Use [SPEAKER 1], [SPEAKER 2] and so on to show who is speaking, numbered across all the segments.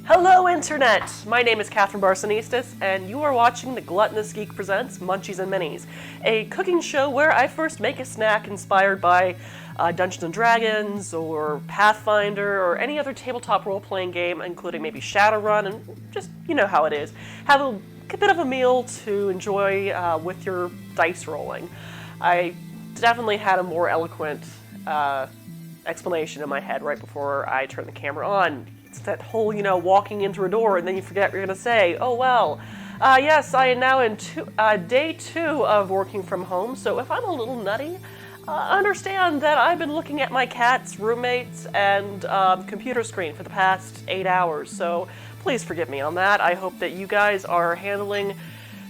[SPEAKER 1] Hello, Internet! My name is Catherine Barsonistis, and you are watching the Gluttonous Geek Presents Munchies and Minis, a cooking show where I first make a snack inspired by Dungeons & Dragons, or Pathfinder, or any other tabletop role-playing game, including maybe Shadowrun, and just, you know how it is. Have a bit of a meal to enjoy with your dice rolling. I definitely had a more eloquent explanation in my head right before I turned the camera on. It's that whole, walking in through a door and then you forget what you're going to say. Oh, well. Yes, I am now in day 2 of working from home, so if I'm a little nutty, understand that I've been looking at my cat's roommates and computer screen for the past 8 hours, so please forgive me on that. I hope that you guys are handling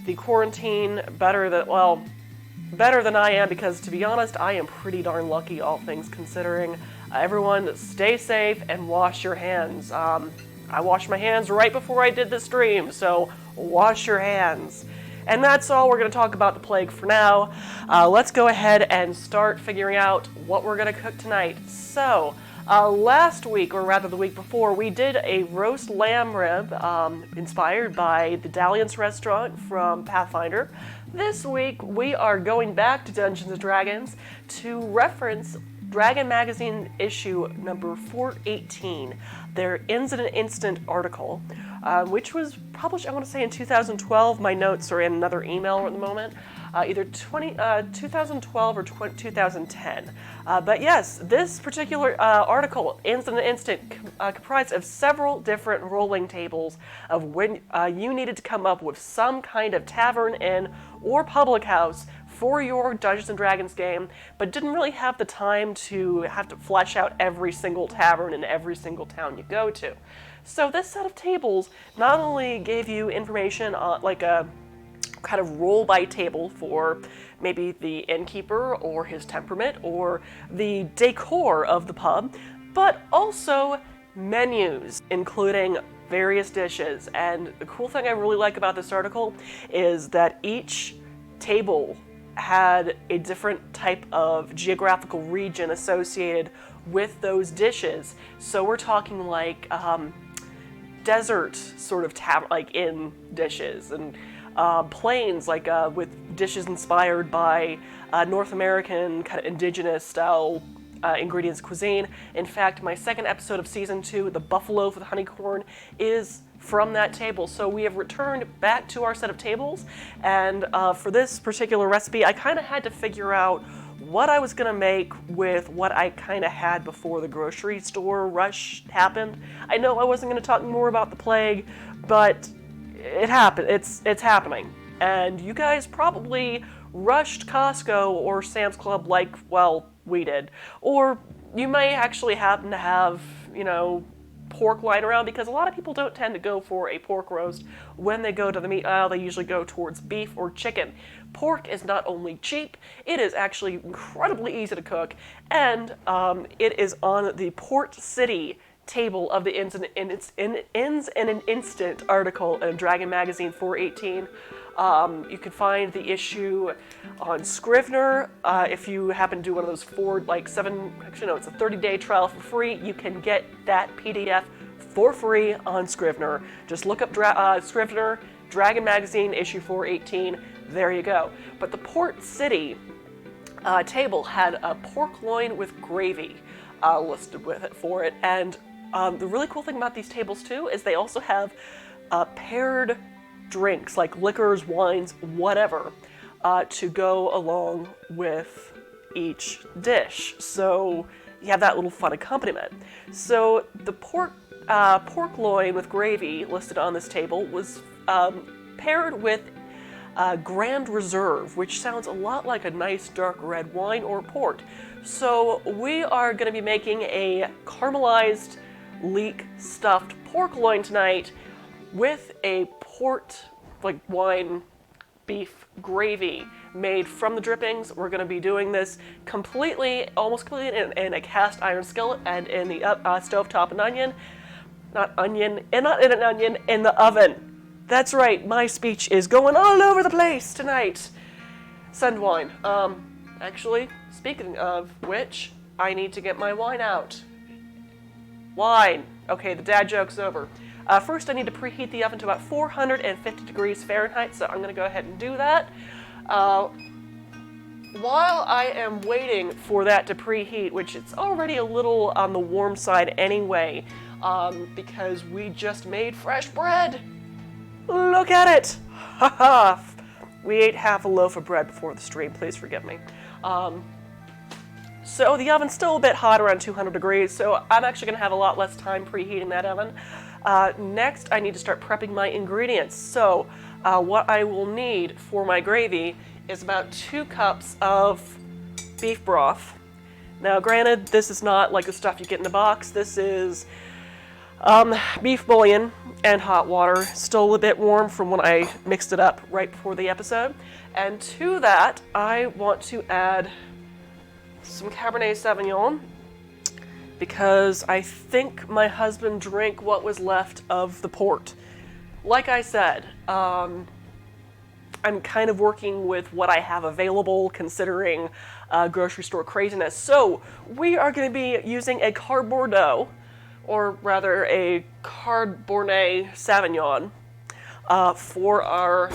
[SPEAKER 1] the quarantine better than I am, because to be honest, I am pretty darn lucky, all things considering. Everyone, stay safe and wash your hands. I washed my hands right before I did the stream, so wash your hands. And that's all we're going to talk about the plague for now. Let's go ahead and start figuring out what we're going to cook tonight. So, last week, or rather the week before, we did a roast lamb rib inspired by the Dalliance restaurant from Pathfinder. This week, we are going back to Dungeons & Dragons to reference Dragon Magazine issue number 418, their Ins in an Instant article, which was published, I want to say, in 2012. My notes are in another email at the moment, either 2012 or 2010. But yes, this particular article, Ins in an Instant, comprised of several different rolling tables of when you needed to come up with some kind of tavern, inn, or public house for your Dungeons & Dragons game, but didn't really have the time to have to flesh out every single tavern in every single town you go to. So this set of tables not only gave you information on like a kind of roll-by table for maybe the innkeeper or his temperament or the decor of the pub, but also menus, including various dishes. And the cool thing I really like about this article is that each table had a different type of geographical region associated with those dishes. So we're talking like desert sort of like in dishes, and plains like with dishes inspired by North American kind of indigenous style ingredients cuisine. In fact, my second episode of season 2, the buffalo with honeycorn, is from that table. So we have returned back to our set of tables, and for this particular recipe, I kind of had to figure out what I was going to make with what I kind of had before the grocery store rush happened. I know I wasn't going to talk more about the plague, but it happened. It's happening. And you guys probably rushed Costco or Sam's Club like, well, we did. Or you may actually happen to have, pork lying around, because a lot of people don't tend to go for a pork roast when they go to the meat aisle. They usually go towards beef or chicken. Pork is not only cheap, it is actually incredibly easy to cook, and it is on the Port City table of the Ins in an Instant article in Dragon Magazine 418. You can find the issue on Scrivener. If you happen to do one of those it's a 30-day trial for free. You can get that PDF for free on Scrivener. Just look up Scrivener, Dragon Magazine, issue 418. There you go. But the Port City table had a pork loin with gravy listed with it for it. And the really cool thing about these tables, too, is they also have paired drinks, like liquors, wines, whatever, to go along with each dish. So you have that little fun accompaniment. So the pork loin with gravy listed on this table was paired with Grand Reserve, which sounds a lot like a nice dark red wine or port. So we are going to be making a caramelized leek stuffed pork loin tonight with a port, like wine, beef gravy made from the drippings. We're going to be doing this almost completely in a cast iron skillet and in the stovetop in the oven. That's right, my speech is going all over the place tonight. Send wine. Actually, speaking of which, I need to get my wine out. Wine. Okay, the dad joke's over. First, I need to preheat the oven to about 450 degrees Fahrenheit, so I'm going to go ahead and do that. While I am waiting for that to preheat, which it's already a little on the warm side anyway, because we just made fresh bread. Look at it! Haha! We ate half a loaf of bread before the stream, please forgive me. So the oven's still a bit hot, around 200 degrees, so I'm actually going to have a lot less time preheating that oven. Next, I need to start prepping my ingredients. So what I will need for my gravy is about 2 cups of beef broth. Now, granted, this is not like the stuff you get in a box. This is beef bouillon and hot water, still a bit warm from when I mixed it up right before the episode. And to that, I want to add some Cabernet Sauvignon, because I think my husband drank what was left of the port. Like I said, I'm kind of working with what I have available, considering grocery store craziness. So we are going to be using a Card Bordeaux, or rather a Cabernet Sauvignon, for our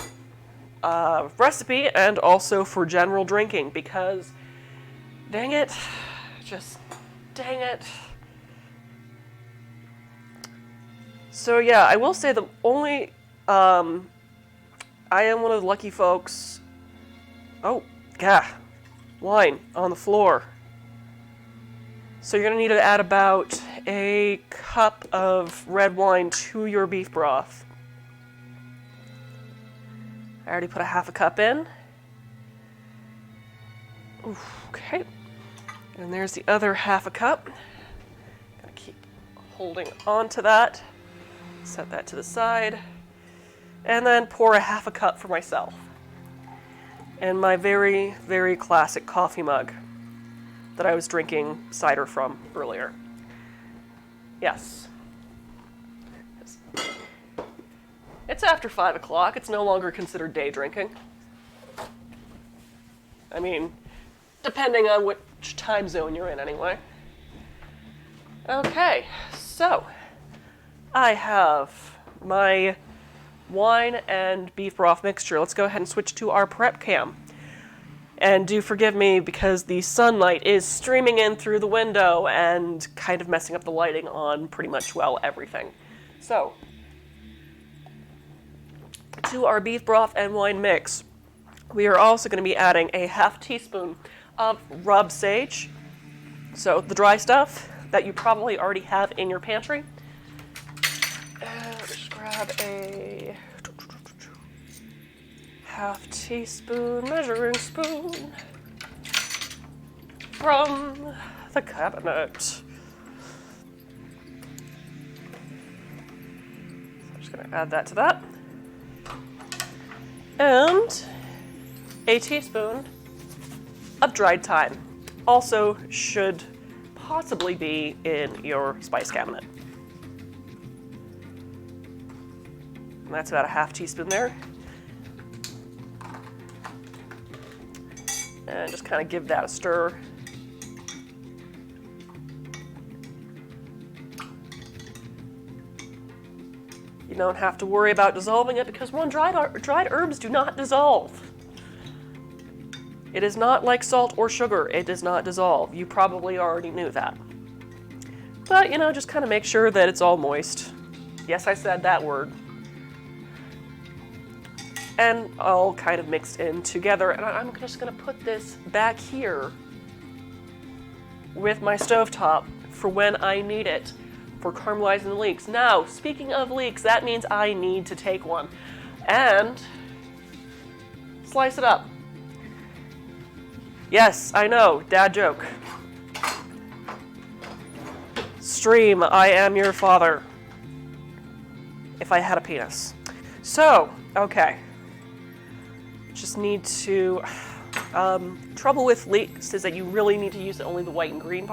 [SPEAKER 1] recipe and also for general drinking, because dang it, just dang it. So yeah, I will say the only, I am one of the lucky folks. Oh, gah, wine on the floor. So you're gonna need to add about a cup of red wine to your beef broth. I already put a half a cup in. Okay, and there's the other half a cup. Gonna keep holding on to that. Set that to the side. And then pour a half a cup for myself. And my very, very classic coffee mug that I was drinking cider from earlier. Yes. It's after 5 o'clock. It's no longer considered day drinking. I mean, depending on which time zone you're in anyway. Okay, so I have my wine and beef broth mixture. Let's go ahead and switch to our prep cam. And do forgive me because the sunlight is streaming in through the window and kind of messing up the lighting on pretty much, well, everything. So, to our beef broth and wine mix, we are also going to be adding a half teaspoon of rub sage. So, the dry stuff that you probably already have in your pantry. And just grab a half teaspoon measuring spoon from the cabinet. So I'm just going to add that to that. And a teaspoon of dried thyme. Also should possibly be in your spice cabinet. And that's about a half teaspoon there. And just kind of give that a stir. You don't have to worry about dissolving it because dried herbs do not dissolve. It is not like salt or sugar. It does not dissolve. You probably already knew that. But, just kind of make sure that it's all moist. Yes, I said that word. And all kind of mixed in together. And I'm just going to put this back here with my stovetop for when I need it for caramelizing the leeks. Now, speaking of leeks, that means I need to take one and slice it up. Yes, I know, dad joke. Stream, I am your father. If I had a penis. So, okay. Just need to, trouble with leeks is that you really need to use only the light green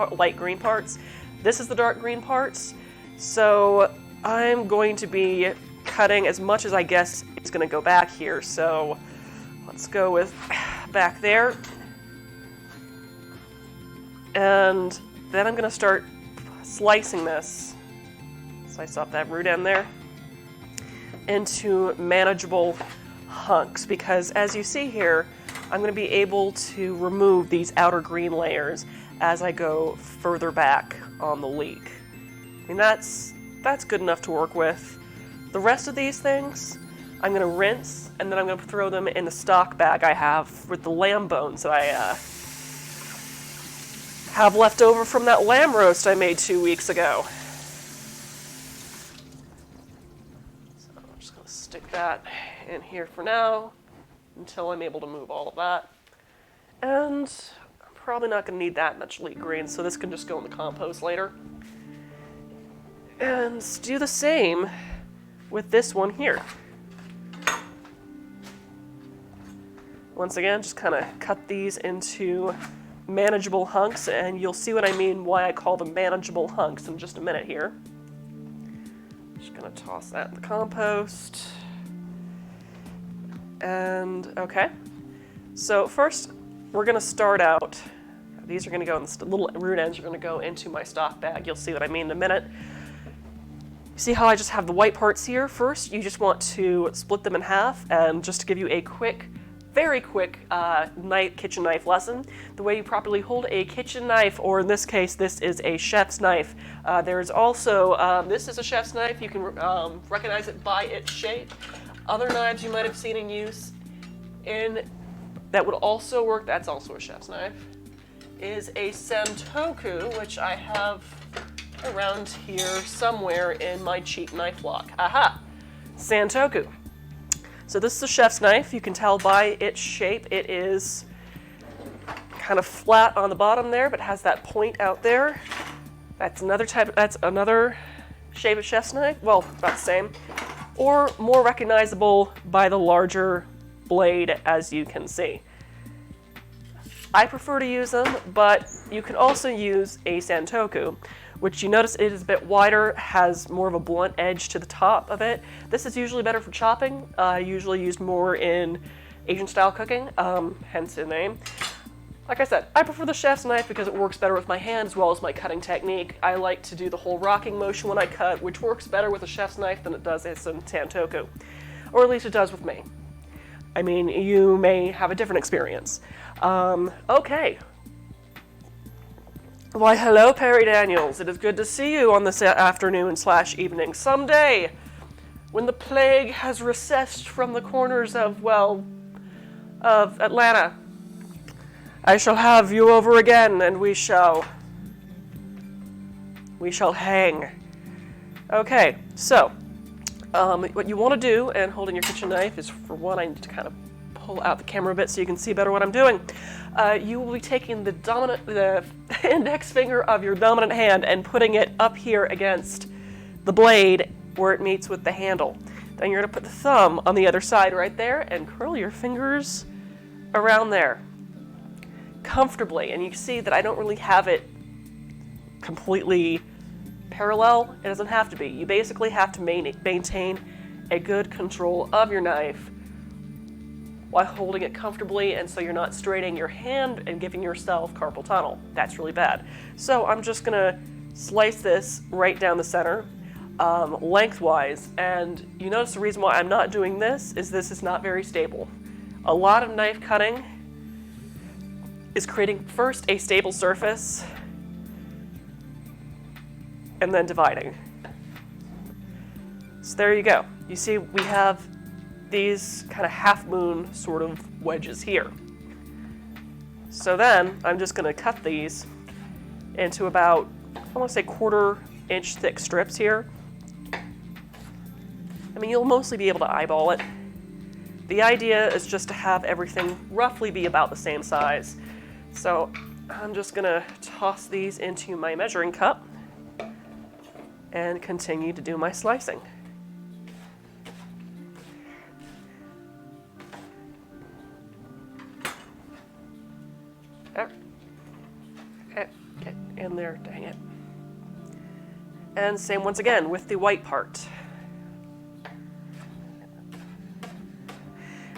[SPEAKER 1] parts. This is the dark green parts. So I'm going to be cutting as much as I guess it's going to go back here. So let's go with back there. And then I'm going to start slicing this. Slice off that root end there. into manageable hunks, because as you see here, I'm going to be able to remove these outer green layers as I go further back on the leek. I mean, that's good enough to work with. The rest of these things, I'm going to rinse, and then I'm going to throw them in the stock bag I have with the lamb bones that I have left over from that lamb roast I made 2 weeks ago. So I'm just going to stick that in here for now until I'm able to move all of that. And I'm probably not going to need that much leek greens, so this can just go in the compost later. And do the same with this one here. Once again, just kind of cut these into manageable hunks, and you'll see what I mean why I call them manageable hunks in just a minute here. Just gonna toss that in the compost. And okay, so first we're gonna start out, these are gonna go in the little root ends are gonna go into my stock bag. You'll see what I mean in a minute. See how I just have the white parts here? First, you just want to split them in half, and just to give you a quick, very quick kitchen knife lesson, the way you properly hold a kitchen knife, or in this case, this is a chef's knife. There's also, this is a chef's knife. You can recognize it by its shape. Other knives you might have seen in use that would also work, that's also a chef's knife, is a Santoku, which I have around here somewhere in my cheap knife block. Aha! Santoku. So this is a chef's knife. You can tell by its shape it is kind of flat on the bottom there, but has that point out there. That's another shape of chef's knife. Well, about the same. Or more recognizable by the larger blade, as you can see. I prefer to use them, but you can also use a Santoku, which you notice it is a bit wider, has more of a blunt edge to the top of it. This is usually better for chopping, usually used more in Asian-style cooking, hence the name. Like I said, I prefer the chef's knife because it works better with my hand as well as my cutting technique. I like to do the whole rocking motion when I cut, which works better with a chef's knife than it does with a Santoku. Or at least it does with me. I mean, you may have a different experience. Okay. Why, hello, Perry Daniels. It is good to see you on this afternoon/evening. Someday, when the plague has recessed from the corners of Atlanta, I shall have you over again, and we shall hang. Okay, so, what you want to do, and holding your kitchen knife, is, for one, I need to kind of pull out the camera a bit so you can see better what I'm doing. You will be taking the index finger of your dominant hand and putting it up here against the blade where it meets with the handle. Then you're going to put the thumb on the other side right there and curl your fingers around there comfortably. And you see that I don't really have it completely parallel. It doesn't have to be. You basically have to maintain a good control of your knife while holding it comfortably, and so you're not straining your hand and giving yourself carpal tunnel. That's really bad. So I'm just gonna slice this right down the center, lengthwise, and you notice the reason why I'm not doing this is not very stable. A lot of knife cutting is creating first a stable surface and then dividing. So there you go. You see we have these kind of half-moon sort of wedges here. So then I'm just going to cut these into about, I want to say 1/4 inch thick strips here. I mean, you'll mostly be able to eyeball it. The idea is just to have everything roughly be about the same size. So I'm just going to toss these into my measuring cup and continue to do my slicing. Get in there, dang it. And same once again with the white part.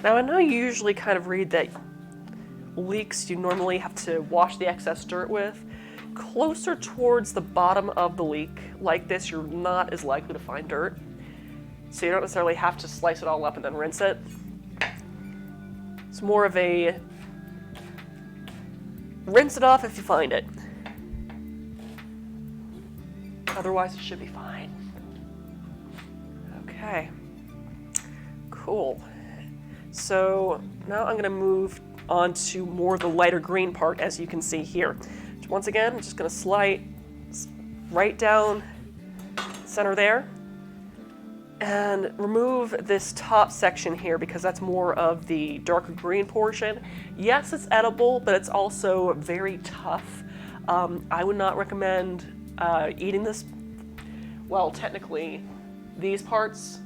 [SPEAKER 1] Now I know you usually kind of read that leeks you normally have to wash the excess dirt with. Closer towards the bottom of the leek, like this, you're not as likely to find dirt. so you don't necessarily have to slice it all up and then rinse it. It's more of a rinse it off if you find it. Otherwise, it should be fine. Okay. Cool. So now I'm going to move on to more of the lighter green part, as you can see here. Once again, I'm just going to slide right down center there and remove this top section here because that's more of the darker green portion. Yes, it's edible, but it's also very tough. I would not recommend eating this. Well, technically, these parts,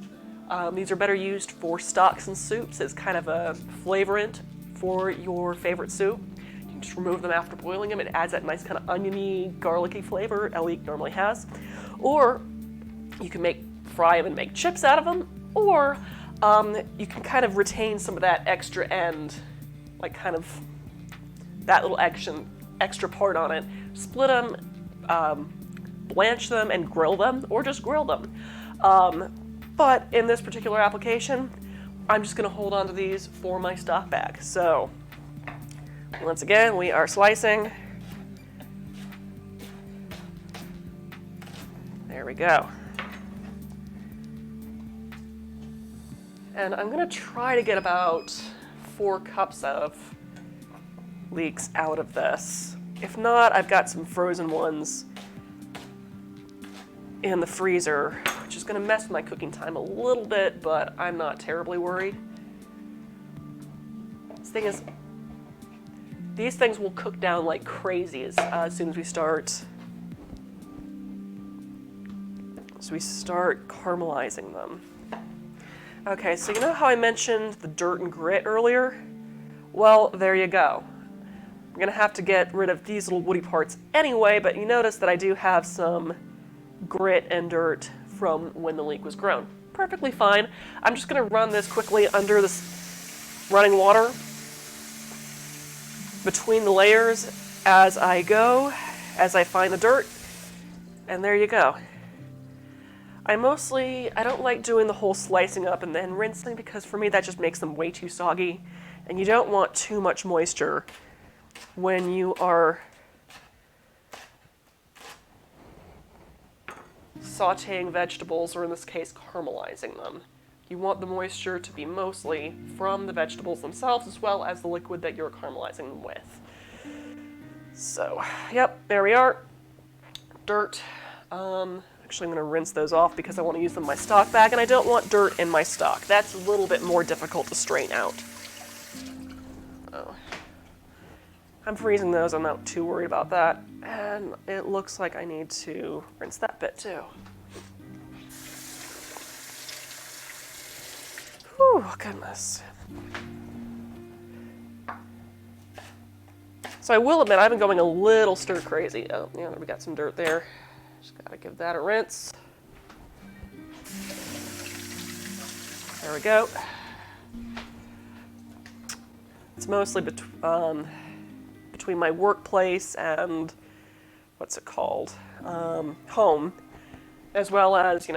[SPEAKER 1] these are better used for stocks and soups as kind of a flavorant for your favorite soup. You can just remove them after boiling them. It adds that nice kind of oniony, garlicky flavor Elite normally has. Or you can fry them and make chips out of them, or you can kind of retain some of that extra end, like kind of that little extra part on it. Split them, blanch them, and grill them, or just grill them. But in this particular application, I'm just going to hold on to these for my stock bag. So once again, we are slicing. There we go. And I'm going to try to get about 4 cups of leeks out of this. If not, I've got some frozen ones in the freezer, which is going to mess with my cooking time a little bit, but I'm not terribly worried. This thing is, these things will cook down like crazy as soon as we start. So we start caramelizing them. Okay, so you know how I mentioned the dirt and grit earlier? Well, there you go. I'm gonna have to get rid of these little woody parts anyway, but you notice that I do have some grit and dirt from when the leek was grown. Perfectly fine. I'm just gonna run this quickly under this running water between the layers as I go, as I find the dirt, and there you go. I don't like doing the whole slicing up and then rinsing because for me that just makes them way too soggy, and you don't want too much moisture when you are sauteing vegetables, or in this case, caramelizing them. You want the moisture to be mostly from the vegetables themselves as well as the liquid that you're caramelizing them with. So, yep, there we are. Dirt. Actually, I'm going to rinse those off because I want to use them in my stock bag, and I don't want dirt in my stock. That's a little bit more difficult to strain out. Oh. I'm freezing those. I'm not too worried about that. And it looks like I need to rinse that bit too. Whew, goodness. So I will admit I've been going a little stir crazy. Oh, yeah, we got some dirt there. Just gotta give that a rinse. There we go. It's mostly between my workplace and what's it called? Home, as well as,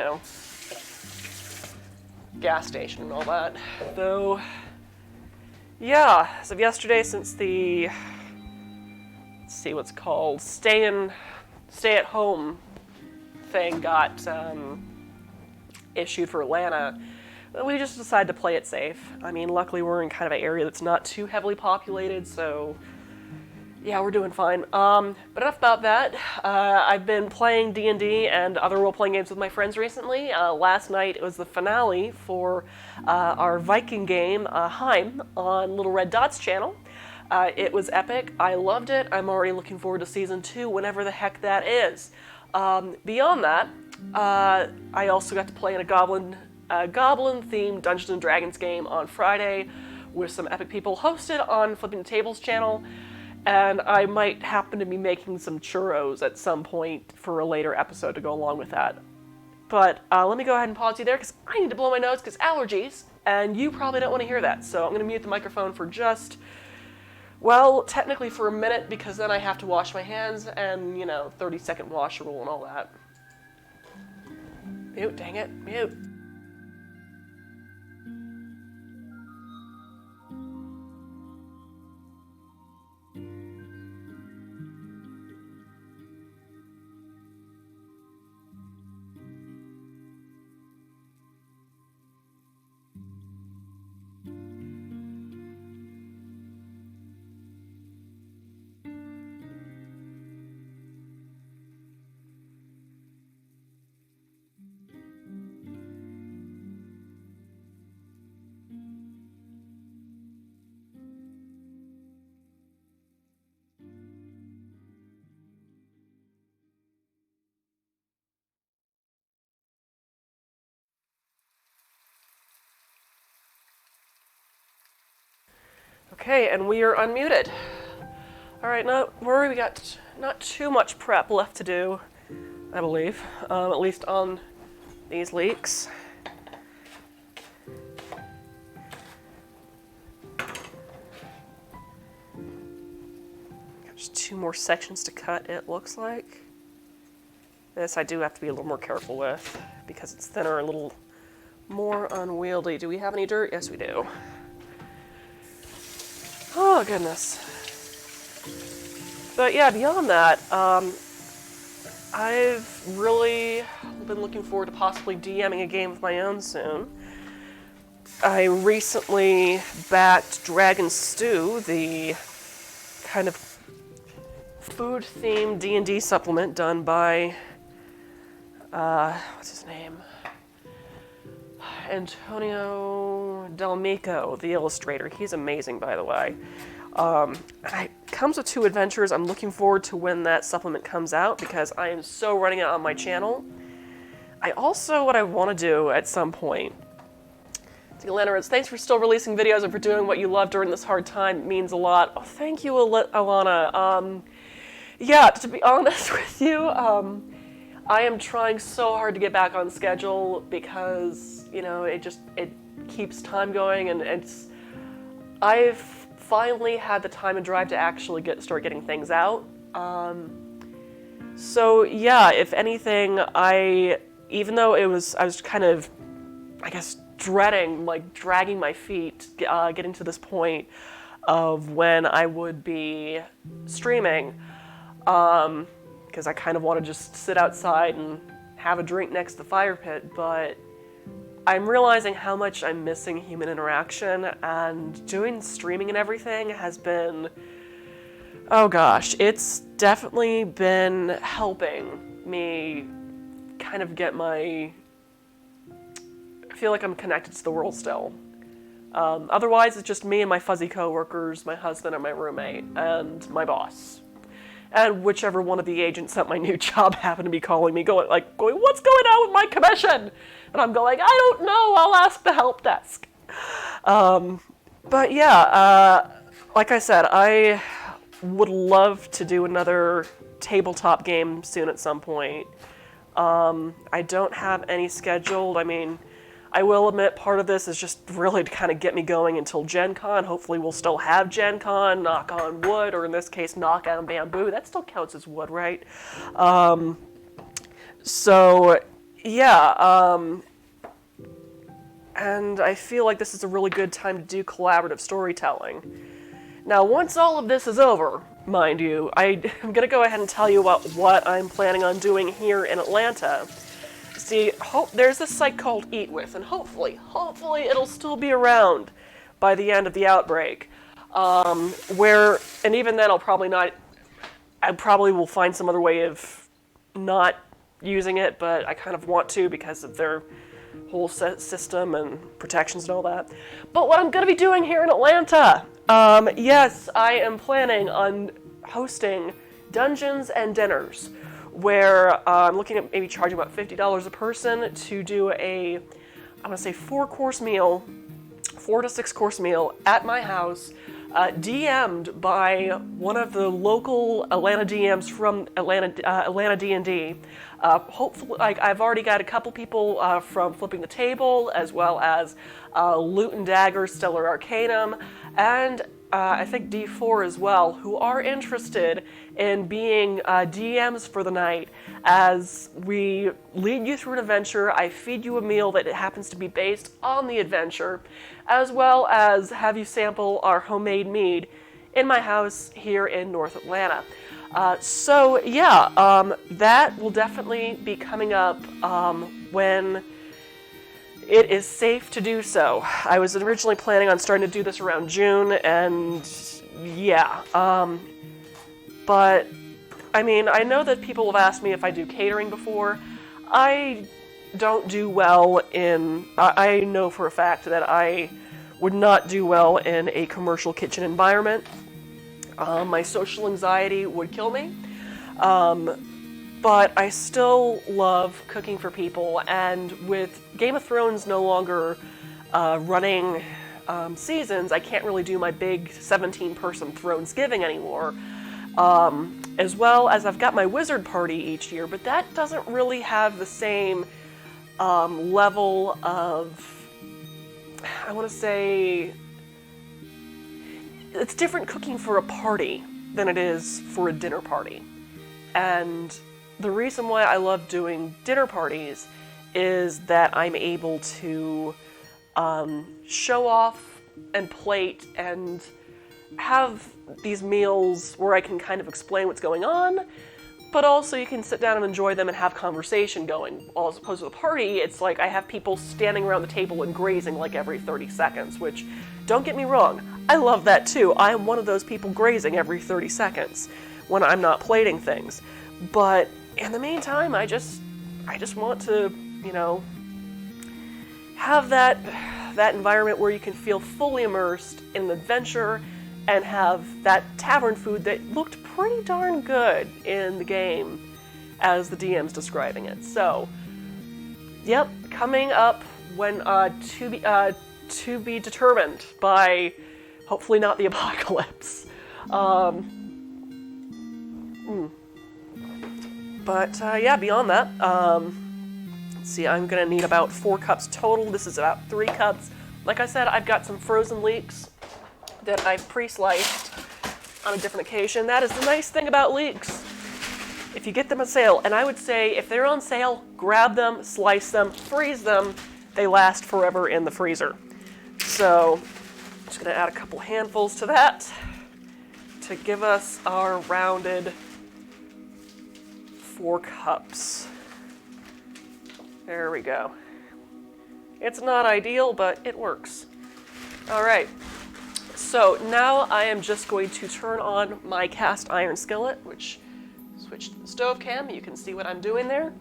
[SPEAKER 1] gas station and all that. Though, yeah, as of yesterday, since the, let's see what's called, stay-at-home thing got issued for Atlanta, we just decided to play it safe. I mean, luckily we're in kind of an area that's not too heavily populated, so yeah, we're doing fine. But enough about that. I've been playing D&D and other role-playing games with my friends recently. Last night it was the finale for our Viking game, Heim, on Little Red Dot's channel. It was epic. I loved it. I'm already looking forward to Season 2, whenever the heck that is. Beyond that, I also got to play in a Goblin-themed Dungeons & Dragons game on Friday with some epic people, hosted on Flipping the Tables channel. And I might happen to be making some churros at some point for a later episode to go along with that. But let me go ahead and pause you there because I need to blow my nose because allergies, and you probably don't want to hear that. So I'm going to mute the microphone for just, well, technically for a minute because then I have to wash my hands and, 30-second wash rule and all that. Mute, dang it, mute. Okay, and we are unmuted. All right, now we got not too much prep left to do, I believe, at least on these leeks. Just 2 more sections to cut, it looks like. This I do have to be a little more careful with because it's thinner, a little more unwieldy. Do we have any dirt? Yes, we do. Oh, goodness. But yeah, beyond that, I've really been looking forward to possibly DMing a game of my own soon. I recently backed Dragon Stew, the kind of food-themed D&D supplement done by, what's his name? Antonio Delmico, the illustrator. He's amazing, by the way. It comes with 2 adventures. I'm looking forward to when that supplement comes out because I am so running it on my channel. What I want to do at some point. See, Lana, thanks for still releasing videos and for doing what you love during this hard time. It means a lot. Oh, thank you, Alana. Yeah, to be honest with you, I am trying so hard to get back on schedule because, you know, it keeps time going, and I've finally had the time and drive to actually start getting things out. So yeah, if anything, even though I was kind of, I guess, dreading, like dragging my feet, getting to this point of when I would be streaming, because I kind of want to just sit outside and have a drink next to the fire pit, but I'm realizing how much I'm missing human interaction, and doing streaming and everything has been, oh gosh, it's definitely been helping me kind of get I feel like I'm connected to the world still. Otherwise, it's just me and my fuzzy coworkers, my husband and my roommate, and my boss. And whichever one of the agents at my new job happened to be calling me, going, what's going on with my commission? And I'm going, I don't know, I'll ask the help desk. But yeah, like I said, I would love to do another tabletop game soon at some point. I don't have any scheduled. I mean, I will admit part of this is just really to kind of get me going until Gen Con. Hopefully we'll still have Gen Con, knock on wood, or in this case, knock on bamboo. That still counts as wood, right? So, yeah, and I feel like this is a really good time to do collaborative storytelling. Now, once all of this is over, mind you, I'm going to go ahead and tell you about what I'm planning on doing here in Atlanta. See, there's this site called Eat With, and hopefully it'll still be around by the end of the outbreak. And even then I probably will find some other way of not using it, but I kind of want to because of their whole system and protections and all that. But what I'm going to be doing here in Atlanta, yes, I am planning on hosting Dungeons and Dinners, where I'm looking at maybe charging about $50 a person to do I want to say 4-course meal, 4 to 6 course meal at my house, DM'd by one of the local Atlanta DMs from Atlanta D&D. Hopefully, I've already got a couple people from Flipping the Table, as well as Loot and Dagger, Stellar Arcanum, and I think D4 as well, who are interested in being DMs for the night. As we lead you through an adventure, I feed you a meal that happens to be based on the adventure, as well as have you sample our homemade mead in my house here in North Atlanta. So yeah, that will definitely be coming up when it is safe to do so. I was originally planning on starting to do this around June, and yeah. But, I mean, I know that people have asked me if I do catering before. I don't do well I know for a fact that I would not do well in a commercial kitchen environment. My social anxiety would kill me. But I still love cooking for people, and with Game of Thrones no longer running seasons, I can't really do my big 17-person Thronesgiving anymore. As well as I've got my wizard party each year, but that doesn't really have the same level of, I want to say, it's different cooking for a party than it is for a dinner party. And the reason why I love doing dinner parties is that I'm able to show off and plate and have these meals where I can kind of explain what's going on, but also you can sit down and enjoy them and have conversation going. As opposed to a party, it's like I have people standing around the table and grazing like every 30 seconds, which, don't get me wrong, I love that too. I am one of those people grazing every 30 seconds when I'm not plating things. But in the meantime, I just want to, have that environment where you can feel fully immersed in an adventure and have that tavern food that looked pretty darn good in the game as the DM's describing it. So, yep, coming up when to be determined by hopefully not the apocalypse. Yeah, beyond that, let's see, I'm gonna need about 4 cups total. This is about 3 cups. Like I said, I've got some frozen leeks that I've pre-sliced on a different occasion. That is the nice thing about leeks. If you get them on sale, and I would say if they're on sale, grab them, slice them, freeze them. They last forever in the freezer. So, I'm just gonna add a couple handfuls to that to give us our rounded 4 cups. There we go. It's not ideal, but it works. All right. So now I am just going to turn on my cast iron skillet, which switch to the stove cam. You can see what I'm doing there.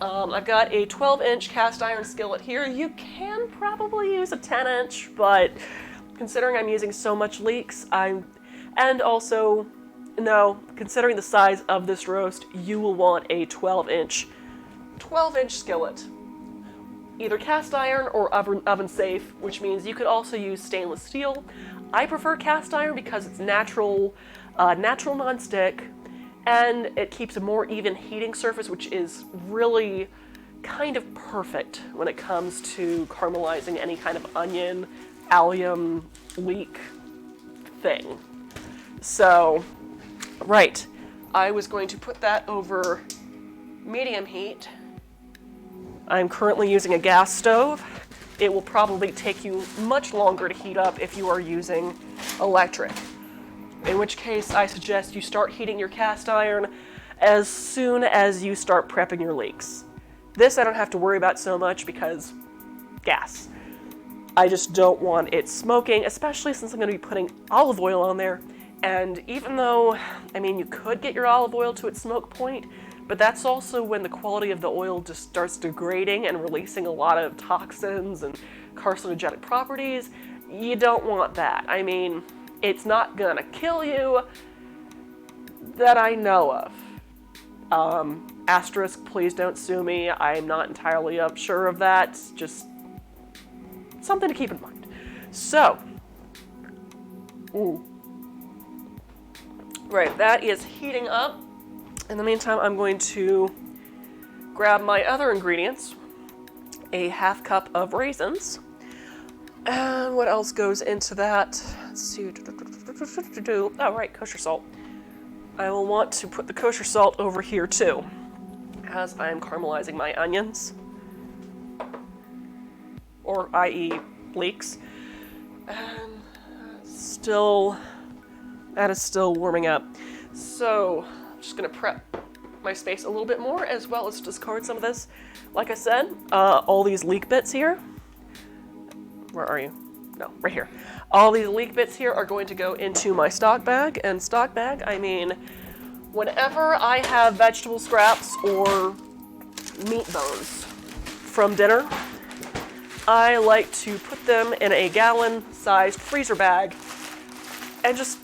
[SPEAKER 1] I've got a 12-inch cast iron skillet here. You can probably use a 10-inch, but considering I'm using so much leeks, considering the size of this roast, you will want a 12-inch skillet. Either cast iron or oven safe, which means you could also use stainless steel. I prefer cast iron because it's natural nonstick, and it keeps a more even heating surface, which is really kind of perfect when it comes to caramelizing any kind of onion, allium, leek thing. So, right, I was going to put that over medium heat. I'm currently using a gas stove. It will probably take you much longer to heat up if you are using electric. In which case, I suggest you start heating your cast iron as soon as you start prepping your leeks. This I don't have to worry about so much because gas. I just don't want it smoking, especially since I'm going to be putting olive oil on there. And even though, you could get your olive oil to its smoke point, but that's also when the quality of the oil just starts degrading and releasing a lot of toxins and carcinogenic properties. You don't want that. It's not gonna kill you that I know of. Asterisk, please don't sue me. I'm not entirely sure of that. Just something to keep in mind. So, right, that is heating up. In the meantime, I'm going to grab my other ingredients, a ½ cup of raisins, and what else goes into that? Let's see. Oh, right, kosher salt. I will want to put the kosher salt over here too, as I'm caramelizing my onions, or i.e. leeks. And that is still warming up. So, I'm just gonna prep my space a little bit more, as well as discard some of this. Like I said, all these leek bits here. Where are you? No, right here. All these leek bits here are going to go into my stock bag, and stock bag, whenever I have vegetable scraps or meat bones from dinner, I like to put them in a gallon-sized freezer bag and just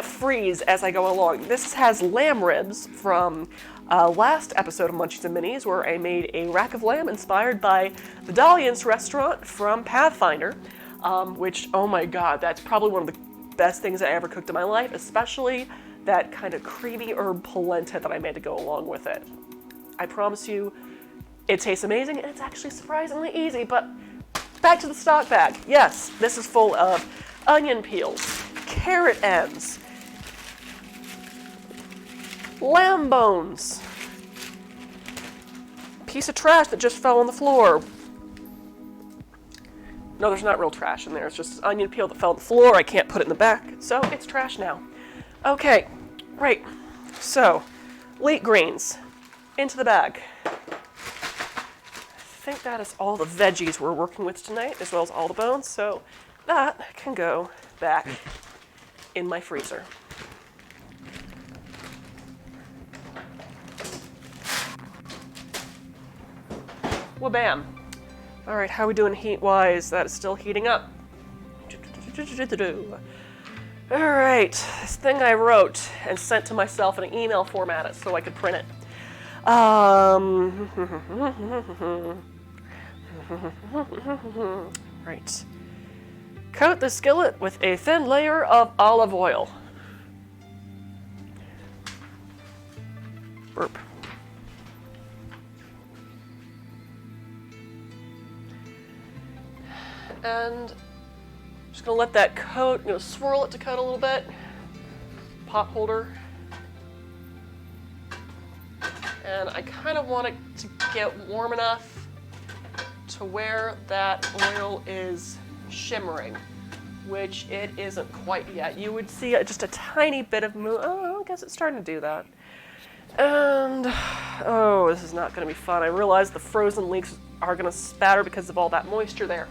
[SPEAKER 1] freeze as I go along. This has lamb ribs from last episode of Munchies and Minis, where I made a rack of lamb inspired by the Dalian's restaurant from Pathfinder. which, oh my god, that's probably one of the best things I ever cooked in my life, especially that kind of creamy herb polenta that I made to go along with it. I promise you, it tastes amazing, and it's actually surprisingly easy, but back to the stock bag. Yes, this is full of onion peels, carrot ends, lamb bones, piece of trash that just fell on the floor. No, there's not real trash in there. It's just onion peel that fell on the floor. I can't put it in the back, so it's trash now. Okay, right. So, leek greens into the bag. I think that is all the veggies we're working with tonight, as well as all the bones, so that can go back in my freezer. Wha-bam. All right, how are we doing heat-wise? That is still heating up. All right, this thing I wrote and sent to myself in an email format so I could print it. Right. Coat the skillet with a thin layer of olive oil. Burp. And I'm just gonna let that coat, swirl it to coat a little bit. Pot holder. And I kind of want it to get warm enough to where that oil is shimmering, which it isn't quite yet. You would see just a tiny bit of I guess it's starting to do that. And, oh, this is not gonna be fun. I realize the frozen leeks are gonna spatter because of all that moisture there.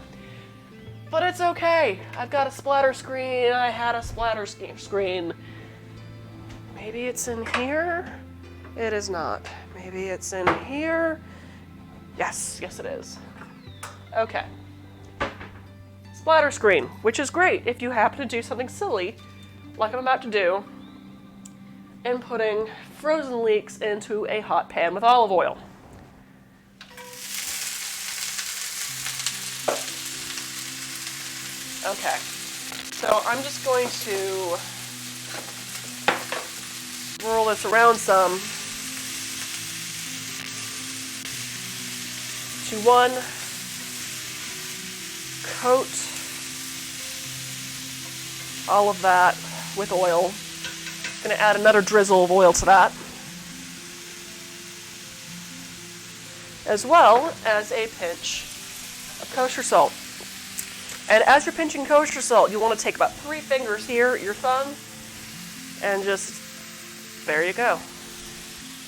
[SPEAKER 1] But it's okay. I've got a splatter screen. I had a splatter screen. Maybe it's in here? It is not. Maybe it's in here? Yes, it is. Okay. Splatter screen, which is great if you happen to do something silly, like I'm about to do, and putting frozen leeks into a hot pan with olive oil. Okay, so I'm just going to roll this around some to one, coat all of that with oil. I'm going to add another drizzle of oil to that, as well as a pinch of kosher salt. And as you're pinching kosher salt, you want to take about 3 fingers here, your thumb, and just, there you go.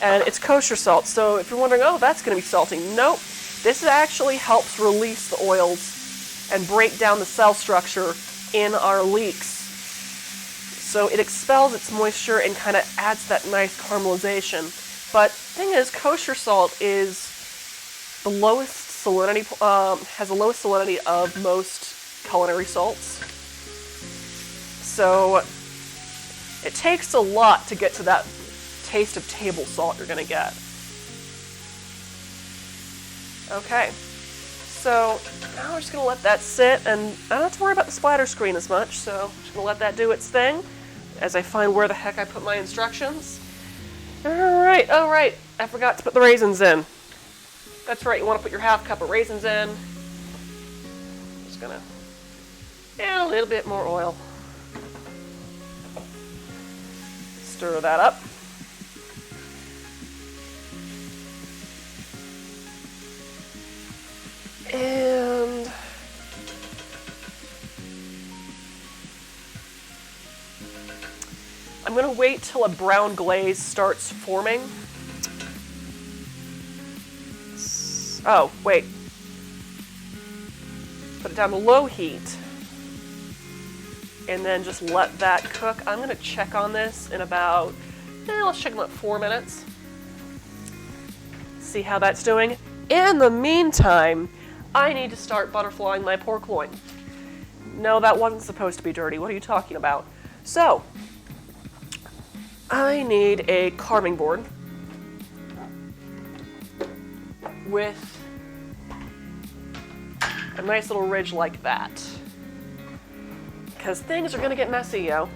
[SPEAKER 1] And it's kosher salt, so if you're wondering, oh, that's going to be salty. Nope. This actually helps release the oils and break down the cell structure in our leeks. So it expels its moisture and kind of adds that nice caramelization. But the thing is, kosher salt is the lowest salinity, has the lowest salinity of most culinary salts. So it takes a lot to get to that taste of table salt you're going to get. Okay, so now we're just going to let that sit, and I don't have to worry about the splatter screen as much, so I'm just going to let that do its thing as I find where the heck I put my instructions. All right, I forgot to put the raisins in. That's right, you want to put your half cup of raisins in. I'm just going to add a little bit more oil. Stir that up. And I'm going to wait till a brown glaze starts forming. Oh, wait. Put it down to low heat. And then just let that cook. I'm going to check on this in about, let's check in about 4 minutes. See how that's doing. In the meantime, I need to start butterflying my pork loin. No, that wasn't supposed to be dirty. What are you talking about? So, I need a carving board with a nice little ridge like that. because things are going to get messy, yo.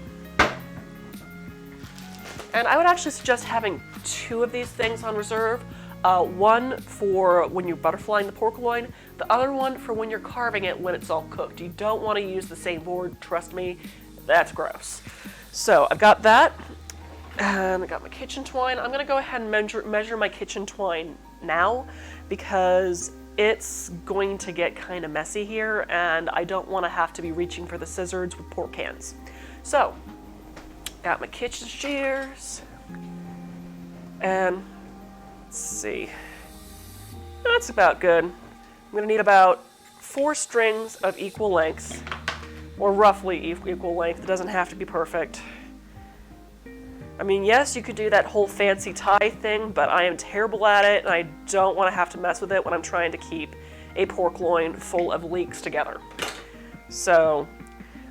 [SPEAKER 1] And I would actually suggest having 2 of these things on reserve. One for when you're butterflying the pork loin, the other one for when you're carving it when it's all cooked. You don't want to use the same board, trust me, that's gross. So I've got that, and I got my kitchen twine. I'm going to go ahead and measure my kitchen twine now because it's going to get kind of messy here, and I don't want to have to be reaching for the scissors with pork hands. So, got my kitchen shears, and let's see, that's about good. I'm going to need about 4 strings of equal lengths, or roughly equal length. It doesn't have to be perfect. I mean, yes, you could do that whole fancy tie thing, but I am terrible at it, and I don't want to have to mess with it when I'm trying to keep a pork loin full of leeks together. So,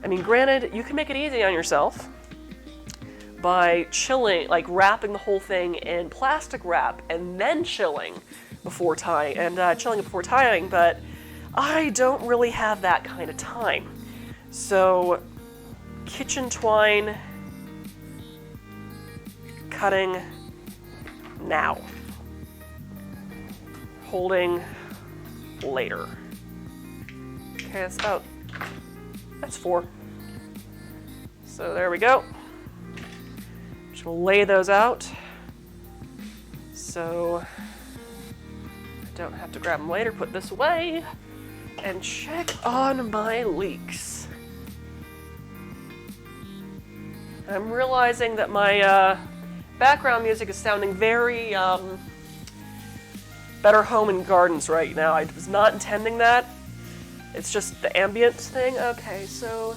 [SPEAKER 1] I mean, granted, you can make it easy on yourself by chilling, like wrapping the whole thing in plastic wrap and then chilling before tying, but I don't really have that kind of time. So, kitchen twine, cutting now, holding later. Okay, that's 4. So there we go. Just gonna lay those out so I don't have to grab them later. Put this away and check on my leeks. I'm realizing that my background music is sounding very Better Home and Gardens right now. I was not intending that. It's just the ambient thing. Okay, so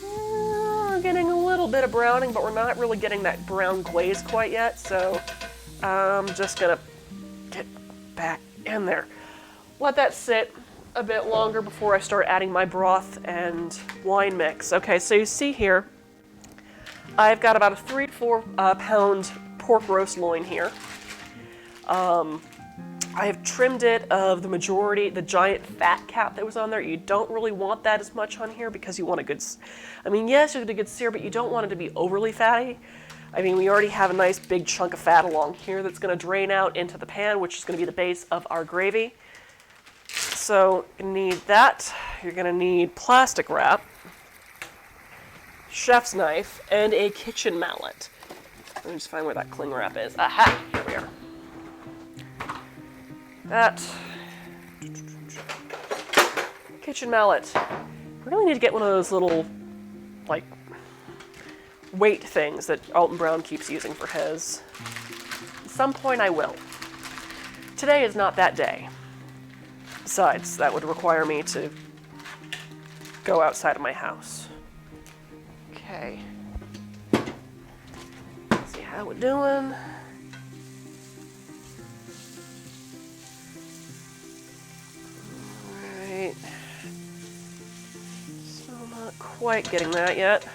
[SPEAKER 1] we're getting a little bit of browning, but we're not really getting that brown glaze quite yet. So I'm just gonna get back in there. Let that sit a bit longer before I start adding my broth and wine mix. Okay, so you see here, I've got about a 3 to 4 pound pork roast loin here. I have trimmed it of the majority, the giant fat cap that was on there. You don't really want that as much on here because you want a good, I mean, yes, you get a good sear, but you don't want it to be overly fatty. I mean, we already have a nice big chunk of fat along here that's going to drain out into the pan, which is going to be the base of our gravy. So you need that. You're going to need plastic wrap, chef's knife, and a kitchen mallet. Let me just find where that cling wrap is. Aha! Here we are. That kitchen mallet. I really need to get one of those little, like, weight things that Alton Brown keeps using for his. At some point I will. Today is not that day. Besides, that would require me to go outside of my house. Okay. Let's see how we're doing. Alright. Still not quite getting that yet.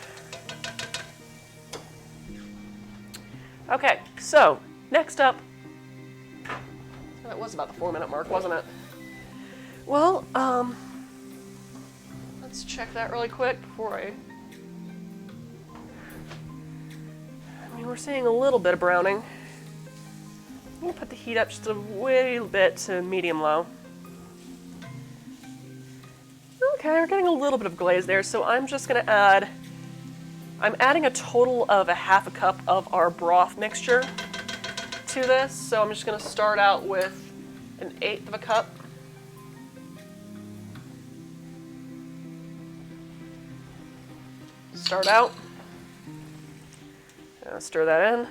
[SPEAKER 1] Okay, so next up. That was about the 4-minute mark, wasn't it? Well, let's check that really quick before I mean, we're seeing a little bit of browning. I'm going to put the heat up just a little bit to medium-low. Okay, we're getting a little bit of glaze there, so I'm just going to I'm adding a total of a ½ cup of our broth mixture to this, so I'm just going to start out with 1/8 of a cup. Start out. Stir that in.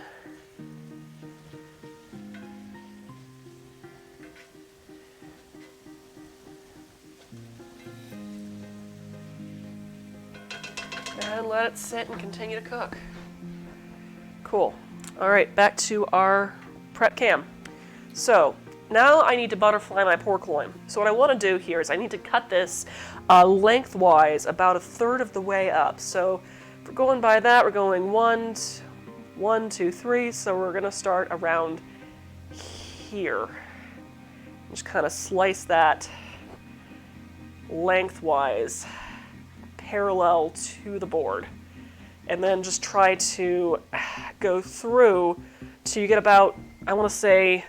[SPEAKER 1] And let it sit and continue to cook. Cool. All right, back to our prep cam. So now I need to butterfly my pork loin. So what I want to do here is I need to cut this lengthwise about 1/3 of the way up. So if we're going by that, we're going 1, 2, 3. So we're going to start around here. Just kind of slice that lengthwise. parallel to the board. And then just try to go through till you get about, I want to say,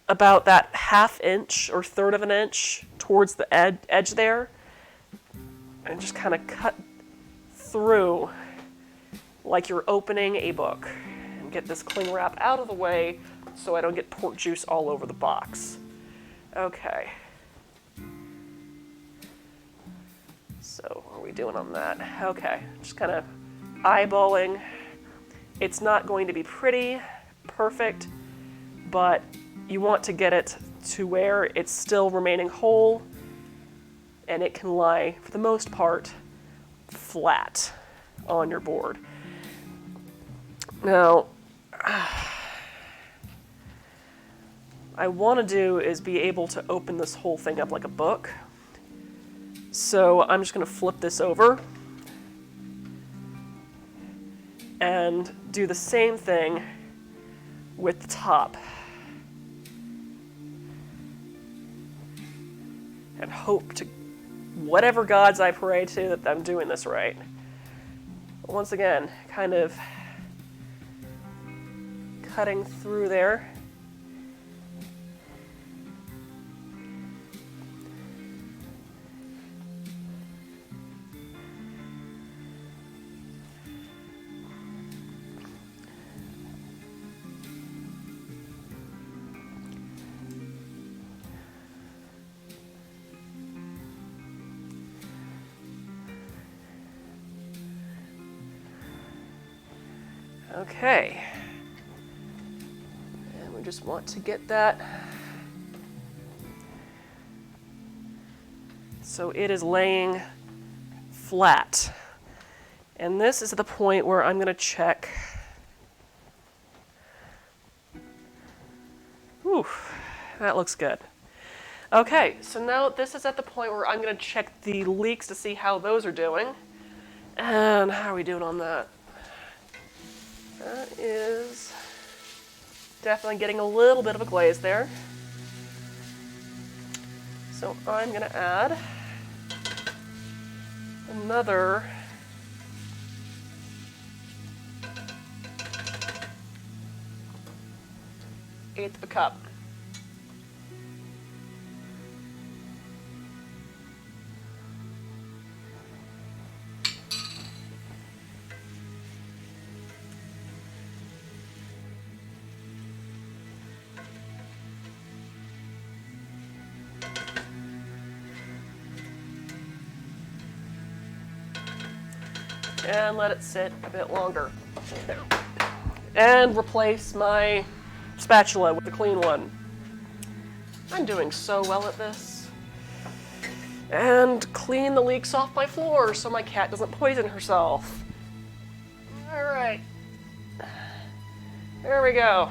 [SPEAKER 1] about that 1/2 inch or 1/3 of an inch towards the edge there. And just kind of cut through like you're opening a book. And get this cling wrap out of the way so I don't get pork juice all over the box. Okay. So what are we doing on that? Okay, just kind of eyeballing. It's not going to be pretty, perfect, but you want to get it to where it's still remaining whole and it can lie, for the most part, flat on your board. Now, I want to do is be able to open this whole thing up like a book. So I'm just going to flip this over and do the same thing with the top. And hope to whatever gods I pray to that I'm doing this right. Once again, kind of cutting through there. Okay, and we just want to get that so it is laying flat. And this is the point where I'm going to check. Whew, that looks good. Okay, so now this is at the point where I'm going to check the leaks to see how those are doing. And how are we doing on that? That is definitely getting a little bit of a glaze there. So I'm going to add another eighth of a cup. And let it sit a bit longer. And replace my spatula with a clean one. I'm doing so well at this. And clean the leaks off my floor so my cat doesn't poison herself. All right. There we go.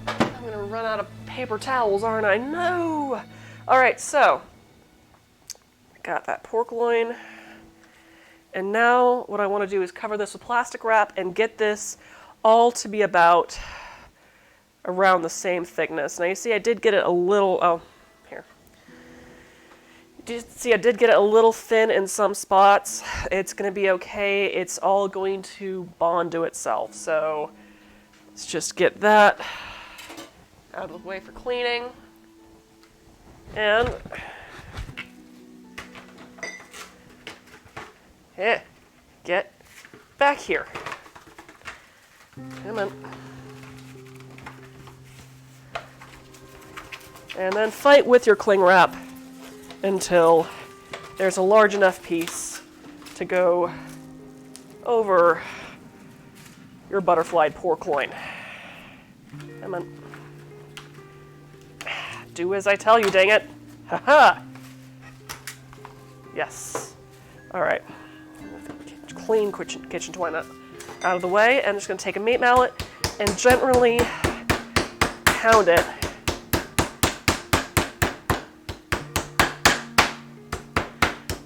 [SPEAKER 1] I'm gonna run out of paper towels, aren't I? No! All right, so I got that pork loin. And now what I want to do is cover this with plastic wrap and get this all to be about around the same thickness. Now you see I did get it a little, oh, here. You see I did get it a little thin in some spots. It's going to be okay. It's all going to bond to itself. So let's just get that out of the way for cleaning. And yeah, get back here. Come on. And then fight with your cling wrap until there's a large enough piece to go over your butterflied pork loin. Come on. Do as I tell you, dang it. Ha-ha! Yes. All right. Clean kitchen toilet out of the way, and I'm just going to take a meat mallet and gently pound it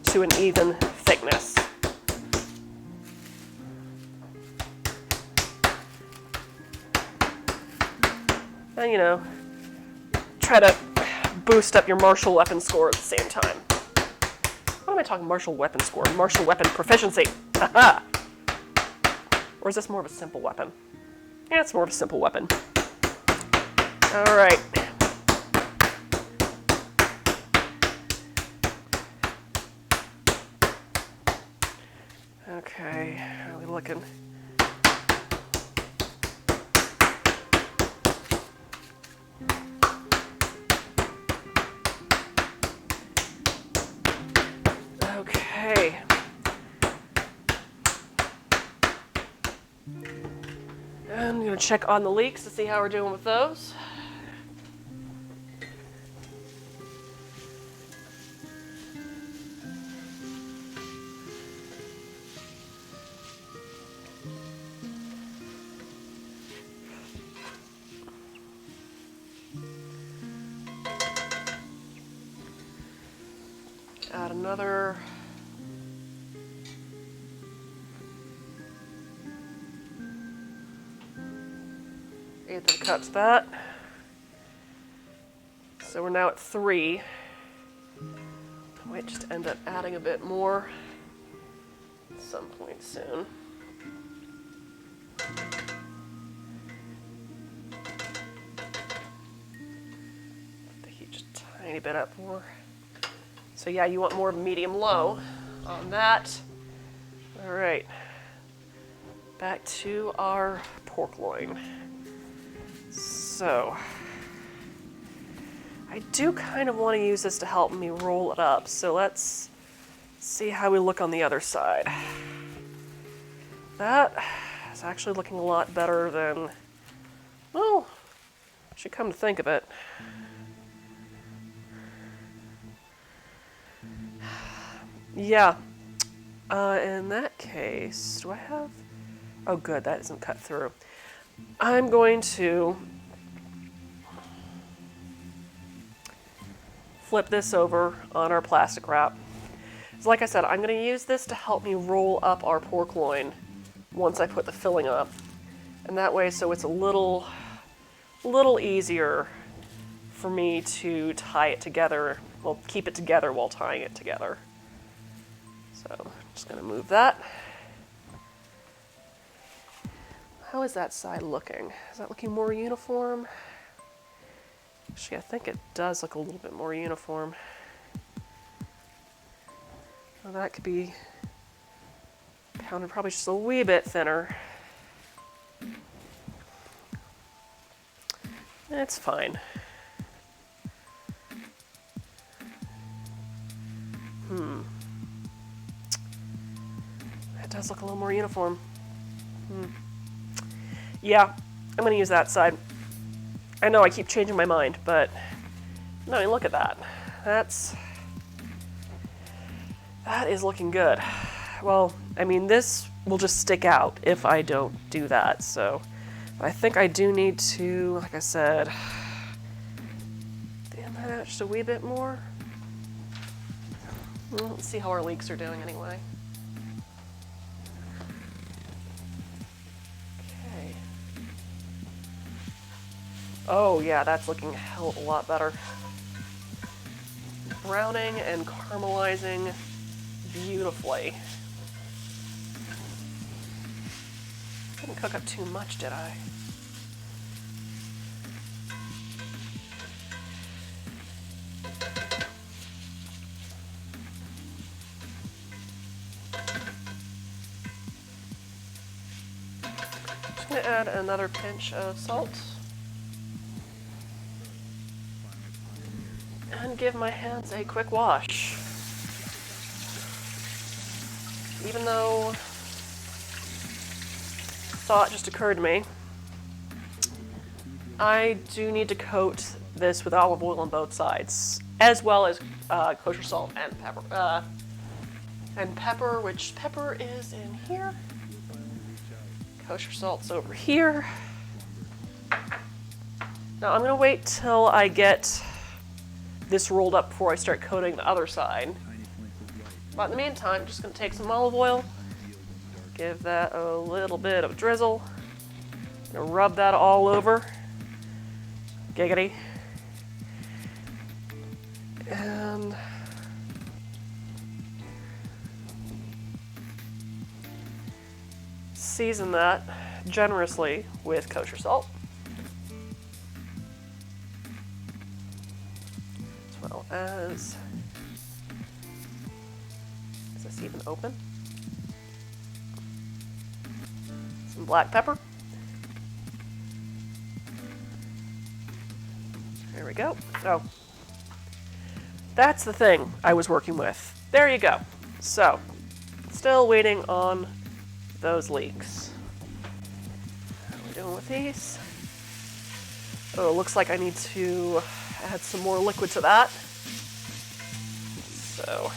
[SPEAKER 1] to an even thickness. And, you know, try to boost up your martial weapon score at the same time. What am I talking? Martial weapon score. Martial weapon proficiency. Haha. Or is this more of a simple weapon? Yeah, it's more of a simple weapon. All right. Okay, how are we looking? Okay. And I'm going to check on the leaks to see how we're doing with those. Add another. Eighth of a cup to that. So we're now at 3. I might just end up adding a bit more at some point soon. The heat just a tiny bit up more. So yeah, you want more of a medium-low on that. All right, back to our pork loin. So, I do kind of want to use this to help me roll it up. So let's see how we look on the other side. That is actually looking a lot better than, well, should come to think of it. Yeah, in that case, do I have, oh good, that isn't cut through. I'm going to flip this over on our plastic wrap. So like I said, I'm going to use this to help me roll up our pork loin once I put the filling up. And that way, so it's a little easier for me to tie it together, well, keep it together while tying it together. So I'm just going to move that. How is that side looking? Is that looking more uniform? Actually, I think it does look a little bit more uniform. Well, that could be pounded probably just a wee bit thinner. It's fine. That does look a little more uniform. Yeah, I'm gonna use that side. I know I keep changing my mind, but no, I mean, look at that. That is looking good. Well, I mean, this will just stick out if I don't do that, so I think I do need to, like I said, thin that out just a wee bit more. Well, let's see how our leeks are doing anyway. Okay. Oh yeah, that's looking a hell of a lot better. Browning and caramelizing beautifully. Didn't cook up too much, did I? Just gonna add another pinch of salt. And give my hands a quick wash. Even though thought just occurred to me, I do need to coat this with olive oil on both sides, as well as kosher salt and pepper. Which pepper is in here. Kosher salt's over here. Now I'm gonna wait till I get this rolled up before I start coating the other side. But in the meantime, I'm just going to take some olive oil, give that a little bit of a drizzle, rub that all over, giggity, season that generously with kosher salt. As well as, is this even open? Some black pepper. There we go. Oh, that's the thing I was working with. There you go. So, still waiting on those leeks. How are we doing with these? Oh, looks like I need to add some more liquid to that. So,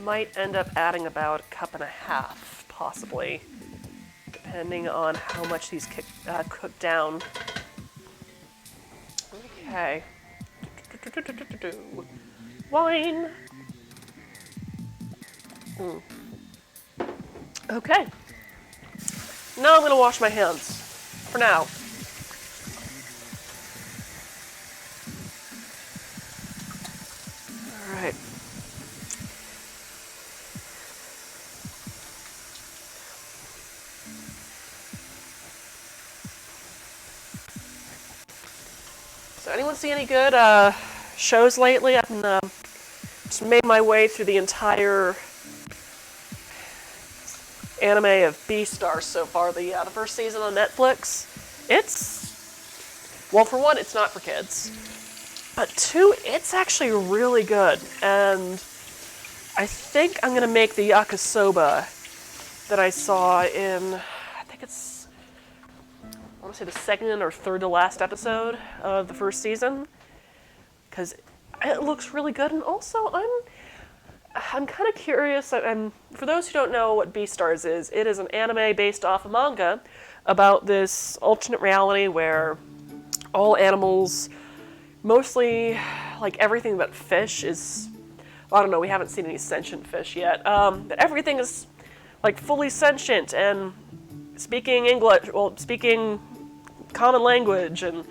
[SPEAKER 1] might end up adding about 1.5 cups, possibly, depending on how much these cook down. Okay. Wine. Okay. Now I'm going to wash my hands. For now. Alright. So anyone see any good shows lately? I've just made my way through the entire anime of Beastars so far. The first season on Netflix. Well, for one, it's not for kids. But two, it's actually really good. And I think I'm going to make the yakisoba that I saw in, I think it's, I want to say the second or third to last episode of the first season. Because it looks really good. And also, I'm kind of curious, and for those who don't know what Beastars is, it is an anime based off a manga about this alternate reality where all animals, mostly like everything but fish is, I don't know, we haven't seen any sentient fish yet, but everything is like fully sentient and speaking English, well, speaking common language, and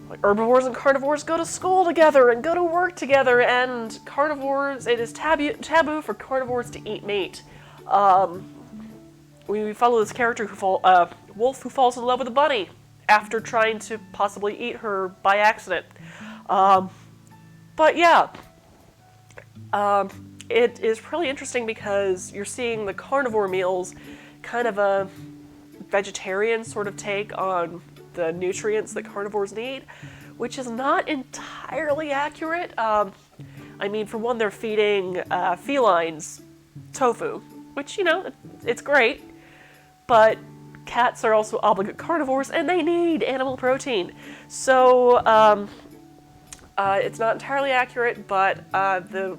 [SPEAKER 1] like herbivores and carnivores go to school together and go to work together, and carnivores, it is taboo for carnivores to eat meat. We follow this character wolf who falls in love with a bunny after trying to possibly eat her by accident. But yeah, it is really interesting because you're seeing the carnivore meals kind of a vegetarian sort of take on the nutrients that carnivores need, which is not entirely accurate. I mean, for one, they're feeding felines tofu, which, you know, it's great, but cats are also obligate carnivores, and they need animal protein. So, it's not entirely accurate, but the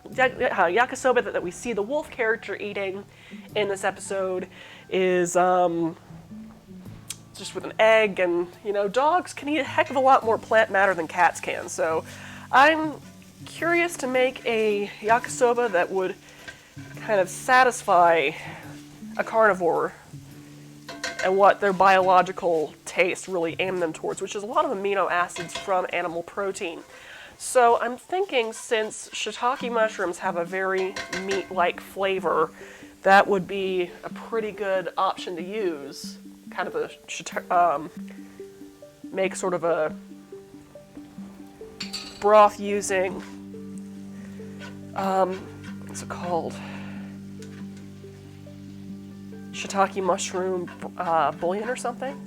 [SPEAKER 1] yakisoba that we see the wolf character eating in this episode is just with an egg, and, you know, dogs can eat a heck of a lot more plant matter than cats can. So I'm curious to make a yakisoba that would kind of satisfy a carnivore and what their biological taste really aim them towards, which is a lot of amino acids from animal protein. So I'm thinking, since shiitake mushrooms have a very meat-like flavor, that would be a pretty good option to use. Kind of make sort of a broth using, what's it called? Shiitake mushroom bouillon or something.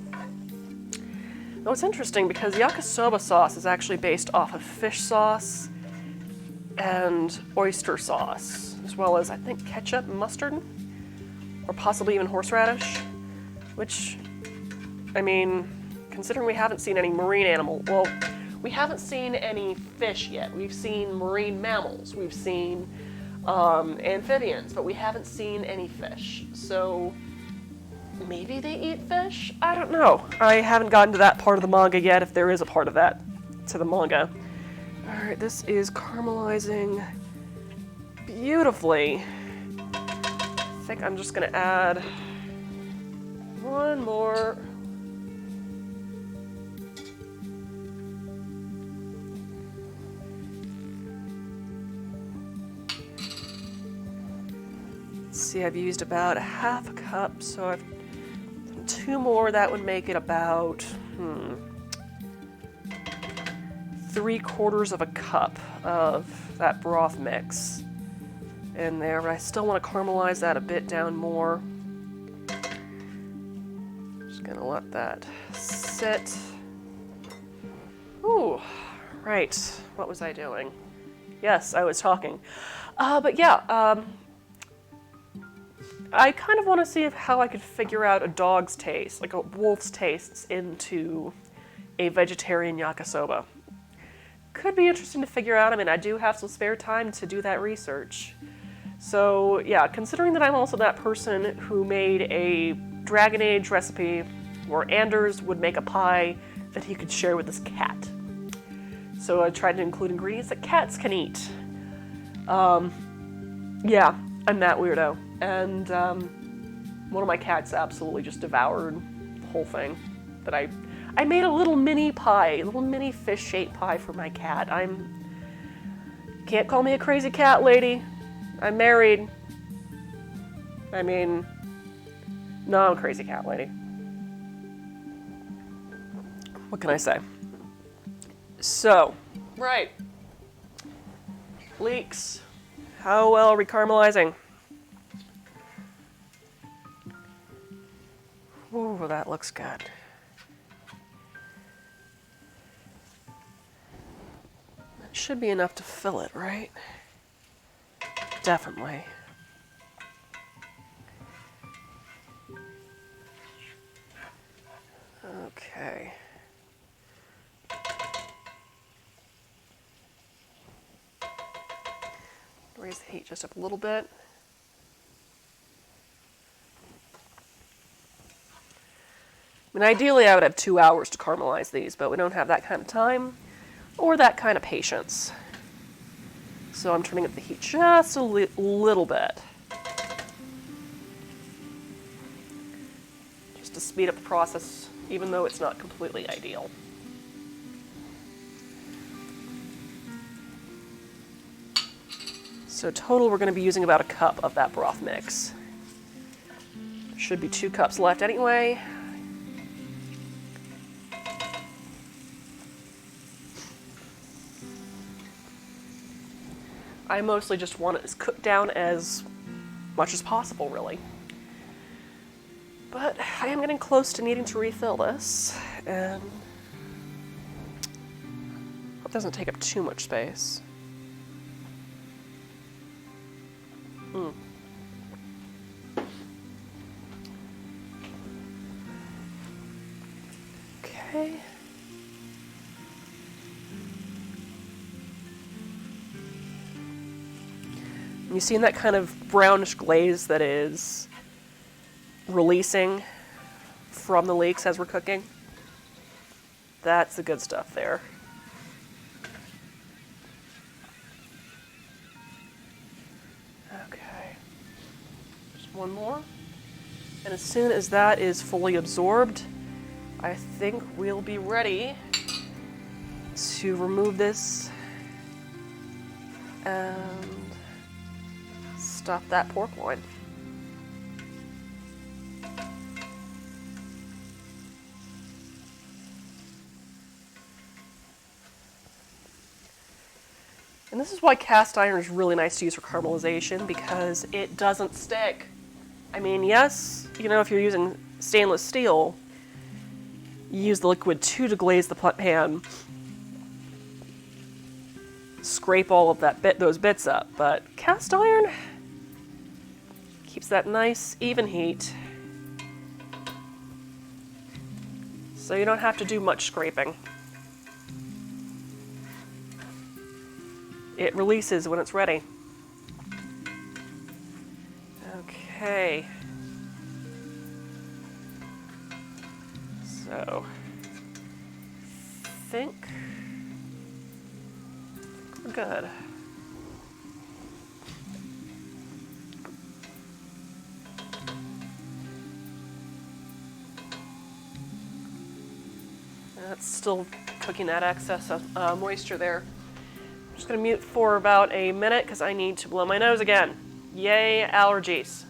[SPEAKER 1] Now it's interesting because yakisoba sauce is actually based off of fish sauce and oyster sauce, as well as, I think, ketchup and mustard, or possibly even horseradish, which, I mean, considering we haven't seen any marine animal, well, we haven't seen any fish yet. We've seen marine mammals. We've seen amphibians, but we haven't seen any fish. So maybe they eat fish? I don't know. I haven't gotten to that part of the manga yet, if there is a part of that to the manga. Alright, this is caramelizing beautifully. I think I'm just gonna add one more. Let's see, I've used about a half a cup, so I've done 2 more. That would make it about 3/4 of a cup of that broth mix in there, but I still want to caramelize that a bit down more. Just gonna let that sit. Ooh, right. What was I doing? Yes, I was talking. But yeah, I kind of want to see how I could figure out a dog's taste, like a wolf's tastes, into a vegetarian yakisoba. Could be interesting to figure out. I mean, I do have some spare time to do that research. So yeah, considering that I'm also that person who made a Dragon Age recipe where Anders would make a pie that he could share with his cat. So I tried to include ingredients that cats can eat. Yeah, I'm that weirdo. And one of my cats absolutely just devoured the whole thing. That I made a little mini pie, a little mini fish-shaped pie for my cat. Can't call me a crazy cat lady. I'm married. I mean, no, I'm a crazy cat lady. What can I say? So, right. Leeks. How well are we caramelizing? Ooh, that looks good. That should be enough to fill it, right? Definitely. Okay. Raise the heat just up a little bit. I mean, ideally I would have 2 hours to caramelize these, but we don't have that kind of time or that kind of patience. So I'm turning up the heat just a little bit. Just to speed up the process, even though it's not completely ideal. So total, we're going to be using about a cup of that broth mix. Should be 2 cups left anyway. I mostly just want it cooked down as much as possible, really. But I am getting close to needing to refill this, and hope it doesn't take up too much space. Okay. You seeing that kind of brownish glaze that is releasing from the leeks as we're cooking? That's the good stuff there. Okay. Just one more. And as soon as that is fully absorbed, I think we'll be ready to remove this and stuff that pork loin. And this is why cast iron is really nice to use for caramelization, because it doesn't stick. I mean, yes, you know, if you're using stainless steel, you use the liquid to deglaze the pan, scrape all of those bits up, but cast iron keeps that nice, even heat, so you don't have to do much scraping. It releases when it's ready. Okay. So, think we're good. That's still cooking that excess of moisture there. I'm just going to mute for about a minute because I need to blow my nose again. Yay, allergies.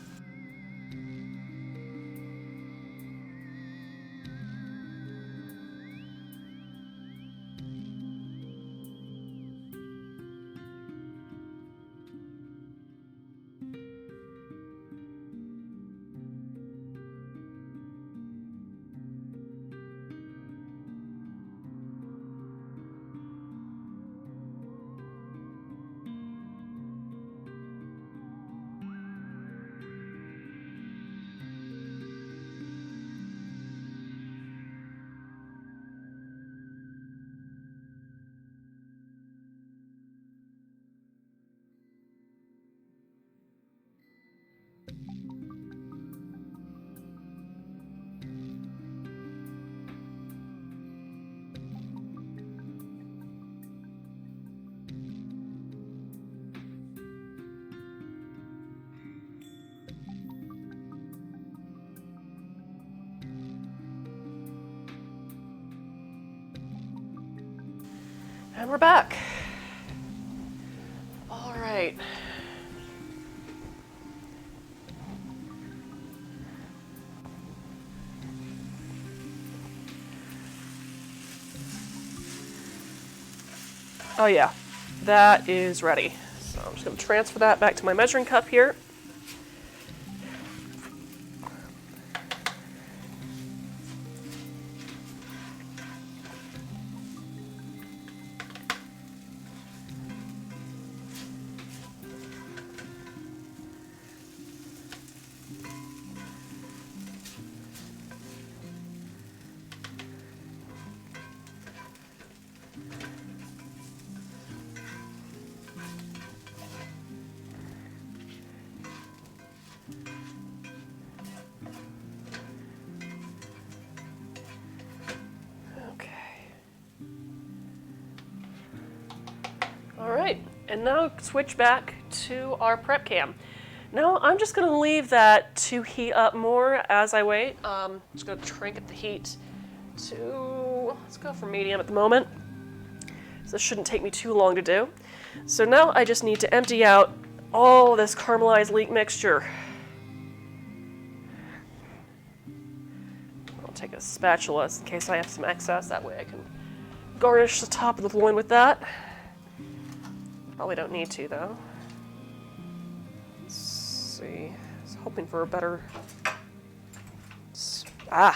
[SPEAKER 1] And we're back. All right. Oh yeah, that is ready. So I'm just going to transfer that back to my measuring cup here. All right, and now switch back to our prep cam. Now I'm just going to leave that to heat up more as I wait. Just going to crank up the heat to, let's go for medium at the moment. So this shouldn't take me too long to do. So now I just need to empty out all this caramelized leek mixture. I'll take a spatula in case I have some excess. That way I can garnish the top of the loin with that. Probably don't need to, though. Let's see. I was hoping for a better...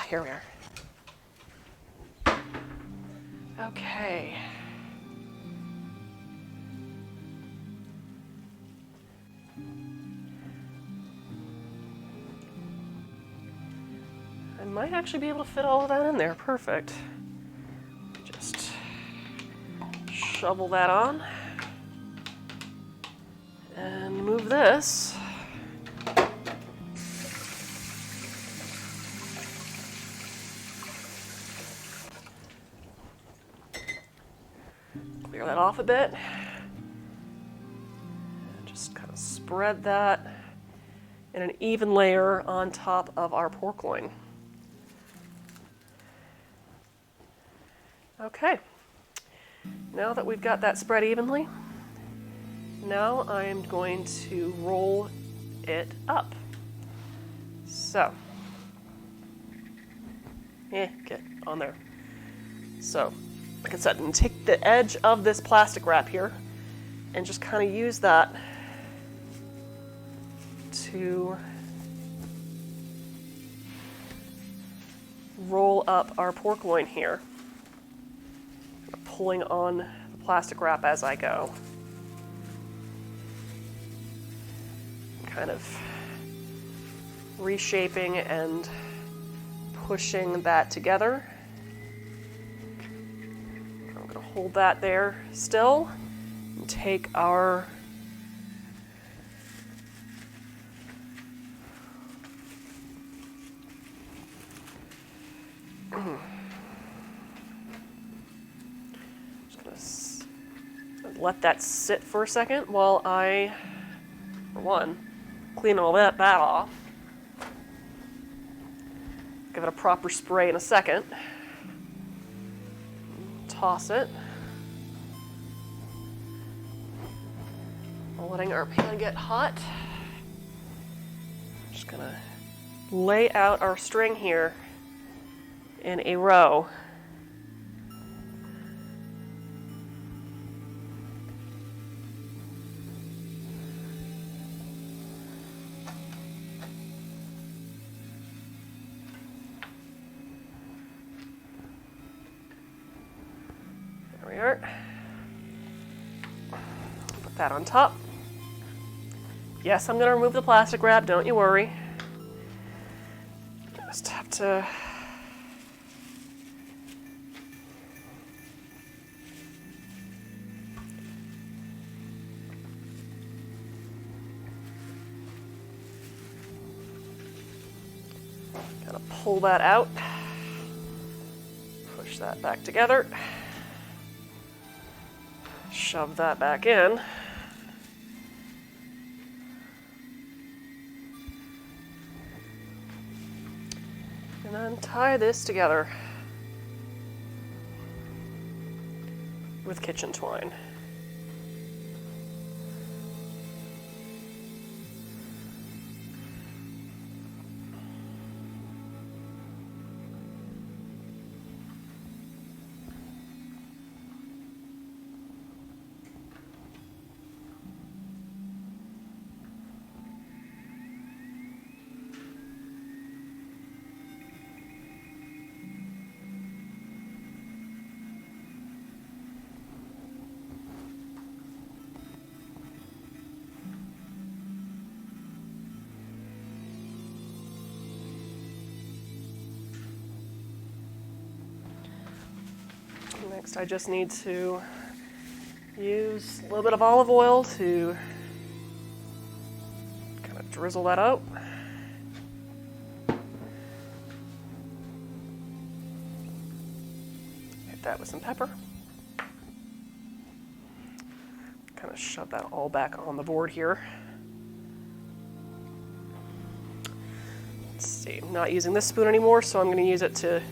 [SPEAKER 1] here we are. Okay. I might actually be able to fit all of that in there. Perfect. Just shovel that on. And move this. Clear that off a bit. And just kind of spread that in an even layer on top of our pork loin. Okay. Now that we've got that spread evenly, now I'm going to roll it up. So, get on there. So, like I said, I'm going to take the edge of this plastic wrap here and just kind of use that to roll up our pork loin here, pulling on the plastic wrap as I go. Kind of reshaping and pushing that together. I'm going to hold that there still and take our Just gonna let that sit for a second while I, for one, clean all that off. Give it a proper spray in a second. Toss it. Letting our pan get hot. Just gonna lay out our string here in a row. There we are. Put that on top. Yes, I'm going to remove the plastic wrap, don't you worry. Just have to kind of pull that out, push that back together, shove that back in. And then tie this together with kitchen twine. Next, I just need to use a little bit of olive oil to kind of drizzle that out. Hit that with some pepper. Kind of shove that all back on the board here. Let's see, I'm not using this spoon anymore, so I'm going to use it to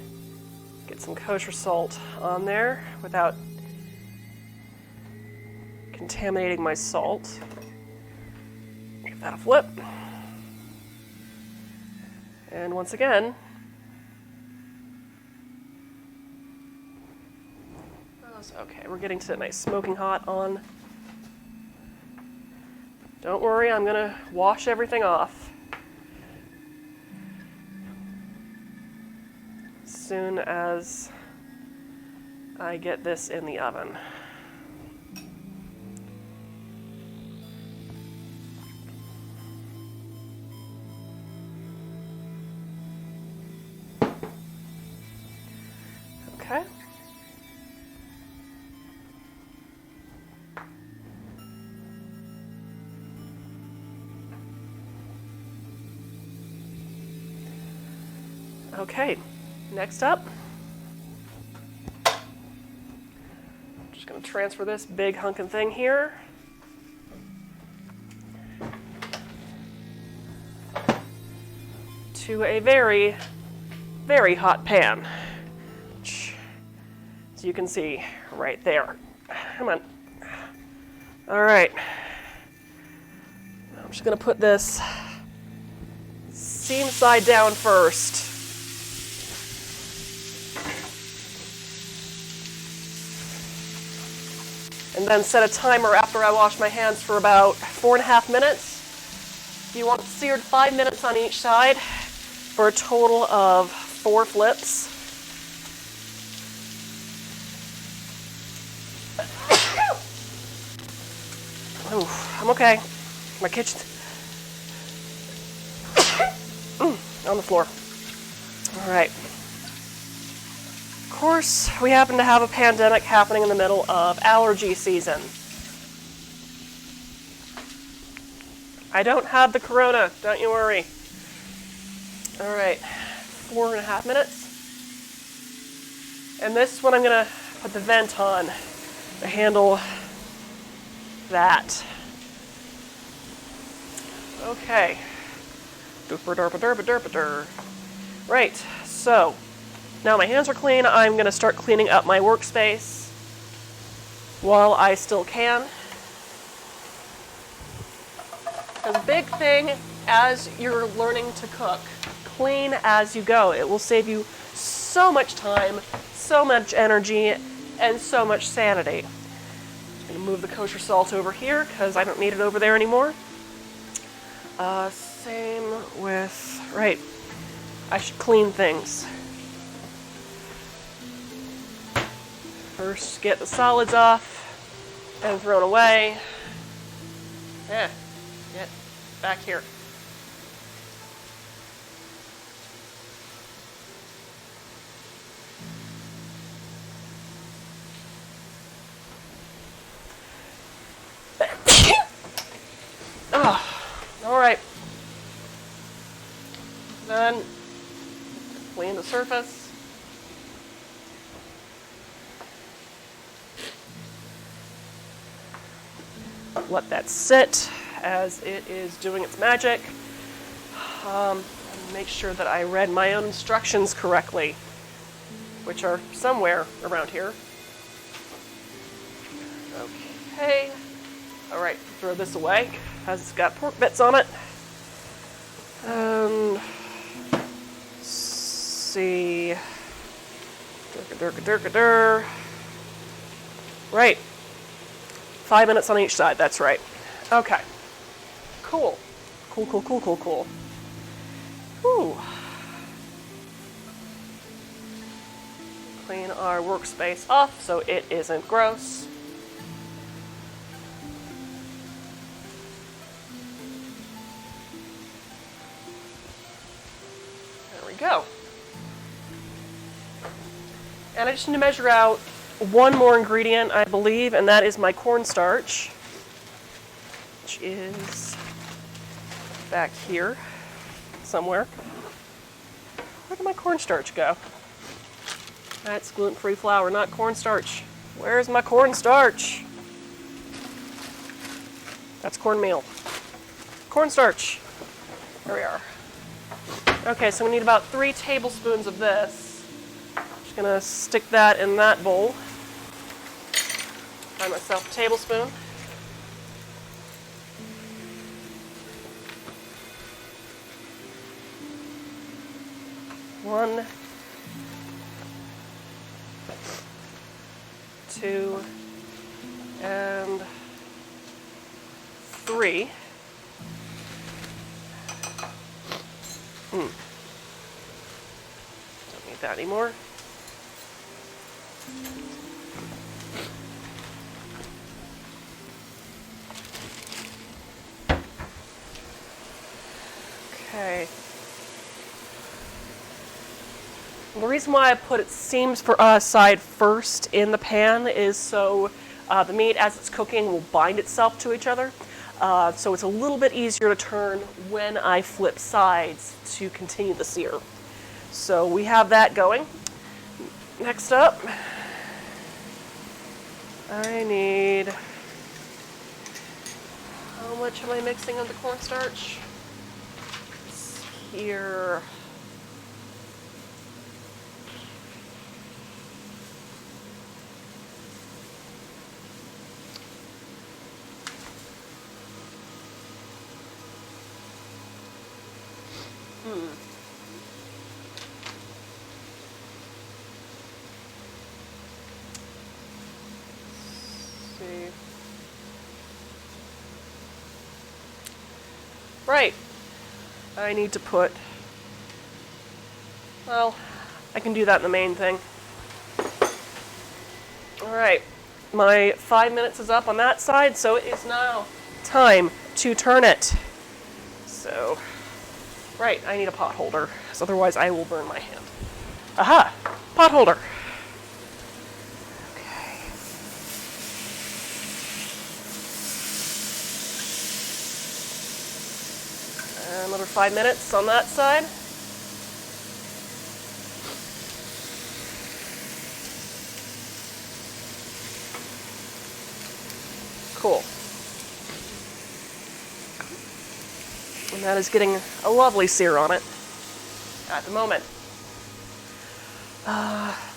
[SPEAKER 1] get some kosher salt on there without contaminating my salt. Give that a flip. And once again, okay, we're getting to a nice smoking hot on. Don't worry, I'm gonna wash everything off as soon as I get this in the oven. Okay. Okay, next up, just going to transfer this big hunkin' thing here to a very, very hot pan, which, as you can see right there. Come on. All right. I'm just going to put this seam side down first. And then set a timer after I wash my hands for about 4.5 minutes. You want it seared 5 minutes on each side for a total of 4 flips. Oh, I'm okay. My kitchen on the floor. All right. Of course, we happen to have a pandemic happening in the middle of allergy season. I don't have the corona, don't you worry. All right, 4.5 minutes. And this one I'm going to put the vent on to handle that. Okay. Right, so now my hands are clean. I'm going to start cleaning up my workspace while I still can. The big thing as you're learning to cook, clean as you go. It will save you so much time, so much energy, and so much sanity. I'm going to move the kosher salt over here because I don't need it over there anymore. Same with, right, I should clean things. First, get the solids off and thrown away. Get back here. All right. Then clean the surface. Let that sit as it is doing its magic. Make sure that I read my own instructions correctly, which are somewhere around here. Okay. All right, throw this away as it's got pork bits on it. And see. Right. 5 minutes on each side, that's right. Okay. Cool. Cool. Whew. Clean our workspace off so it isn't gross. There we go. And I just need to measure out one more ingredient, I believe, and that is my cornstarch, which is back here somewhere. Where did my cornstarch go? That's gluten-free flour, not cornstarch. Where's my cornstarch? That's cornmeal. Cornstarch. There we are. Okay, so we need about 3 tablespoons of this. Just gonna stick that in that bowl. Find myself a tablespoon. One, 2, and 3. Don't need that anymore. Okay. The reason why I put it seams for side first in the pan is so the meat, as it's cooking, will bind itself to each other. So it's a little bit easier to turn when I flip sides to continue the sear. So we have that going. Next up, I need, how much am I mixing of the cornstarch? It's here. See. Right. I need to put, well, I can do that in the main thing. All right. My 5 minutes is up on that side, so it is now time to turn it. So, right, I need a pot holder, because otherwise I will burn my hand. Aha! Pot holder. Okay. Another 5 minutes on that side. Cool. And that is getting a lovely sear on it at the moment.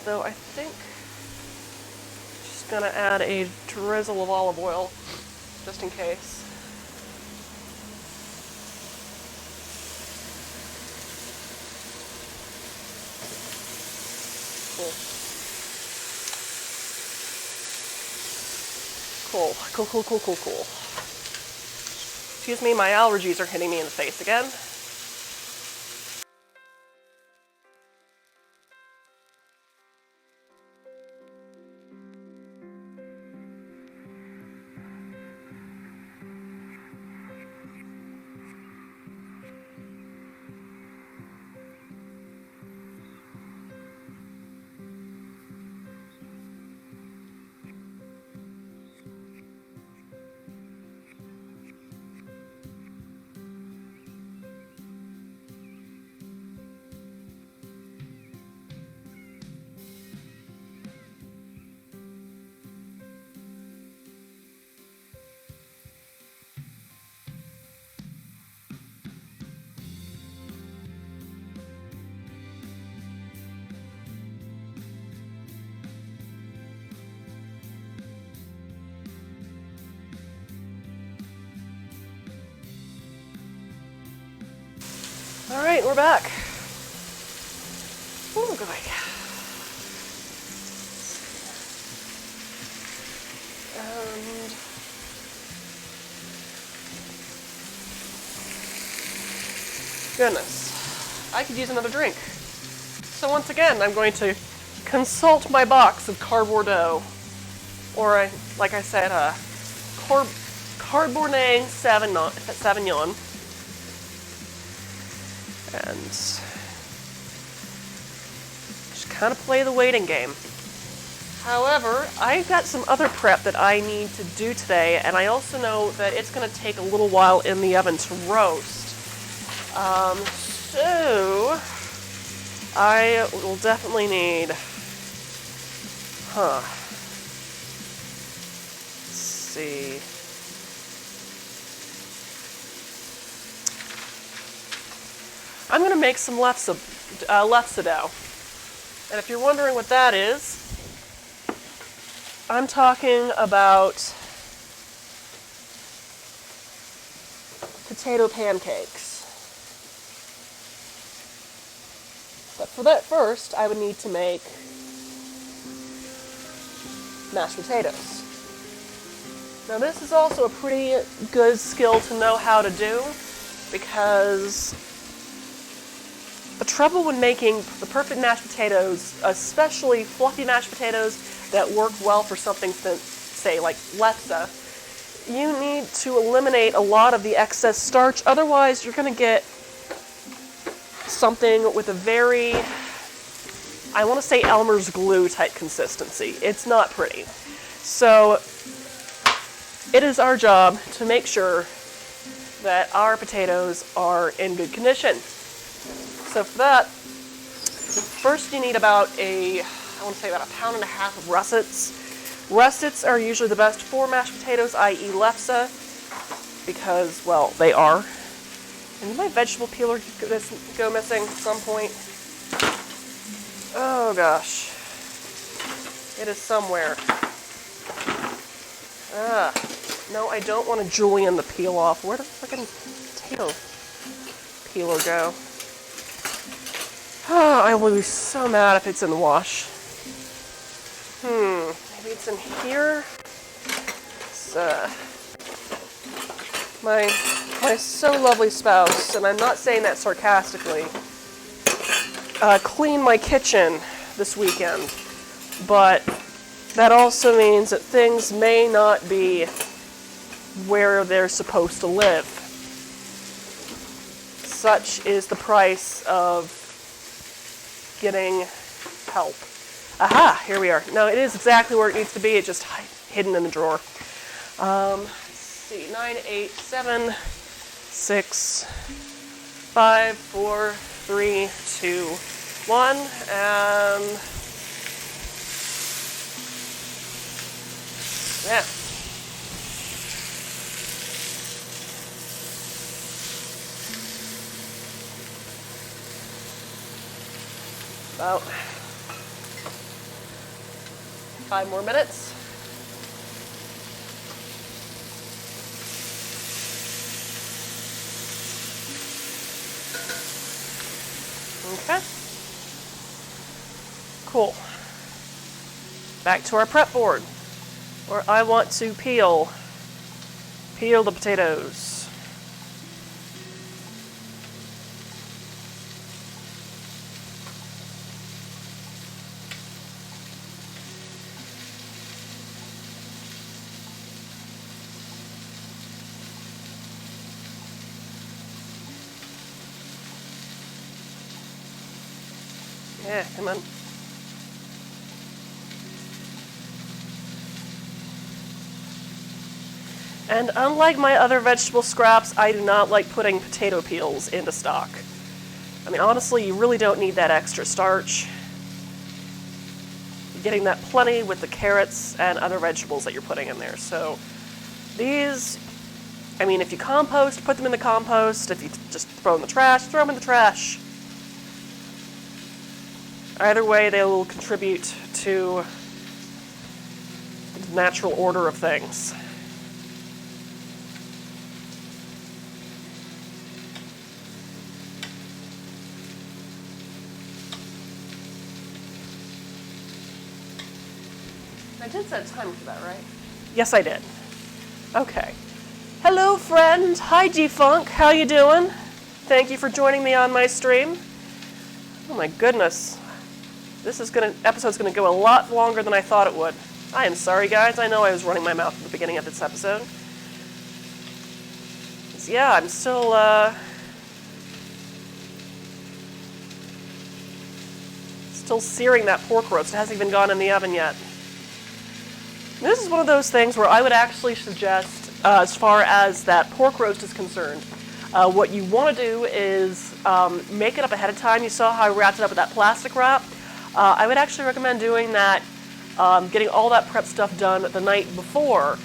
[SPEAKER 1] Though I think I'm just gonna add a drizzle of olive oil just in case. Cool. Cool. Excuse me, my allergies are hitting me in the face again. All right, we're back. Oh, boy. And goodness, I could use another drink. So once again, I'm going to consult my box of cardboard dough, or like I said, Cardbournet Sauvignon. And just kind of play the waiting game. However, I've got some other prep that I need to do today, and I also know that it's going to take a little while in the oven to roast. So I will definitely need, let's see. I'm going to make some lefse dough. And if you're wondering what that is, I'm talking about potato pancakes. But for that first, I would need to make mashed potatoes. Now this is also a pretty good skill to know how to do, because the trouble when making the perfect mashed potatoes, especially fluffy mashed potatoes that work well for something, say, like lefse, you need to eliminate a lot of the excess starch. Otherwise, you're going to get something with a very, I want to say Elmer's glue type consistency. It's not pretty. So it is our job to make sure that our potatoes are in good condition. So for that, first you need about I want to say about 1.5 pounds of russets. Russets are usually the best for mashed potatoes, i.e. lefse, because, well, they are. And did my vegetable peeler go missing at some point? Oh gosh. It is somewhere. No, I don't want to julienne the peel off. Where did the frickin' potato peeler go? Oh, I will be so mad if it's in the wash. Maybe it's in here. It's, my so lovely spouse, and I'm not saying that sarcastically, cleaned my kitchen this weekend, but that also means that things may not be where they're supposed to live. Such is the price of getting help. Aha, here we are. No, it is exactly where it needs to be. It's just hidden in the drawer. Let's see, 9, 8, 7, 6, 5, 4, 3, 2, 1, and yeah. About 5 more minutes. Okay. Cool. Back to our prep board, where I want to peel the potatoes. Yeah, come on. And unlike my other vegetable scraps, I do not like putting potato peels into stock. I mean, honestly, you really don't need that extra starch. You're getting that plenty with the carrots and other vegetables that you're putting in there. So these, I mean, if you compost, put them in the compost. If you just throw them in the trash, throw them in the trash. Either way, they will contribute to the natural order of things. I did set a timer for that, right? Yes, I did. Okay. Hello, friend. Hi, G-Funk. How you doing? Thank you for joining me on my stream. Oh my goodness. This episode's gonna go a lot longer than I thought it would. I am sorry, guys. I know I was running my mouth at the beginning of this episode. Yeah, I'm still, still searing that pork roast. It hasn't even gone in the oven yet. This is one of those things where I would actually suggest, as far as that pork roast is concerned, what you want to do is make it up ahead of time. You saw how I wrapped it up with that plastic wrap. I would actually recommend doing that, getting all that prep stuff done the night before,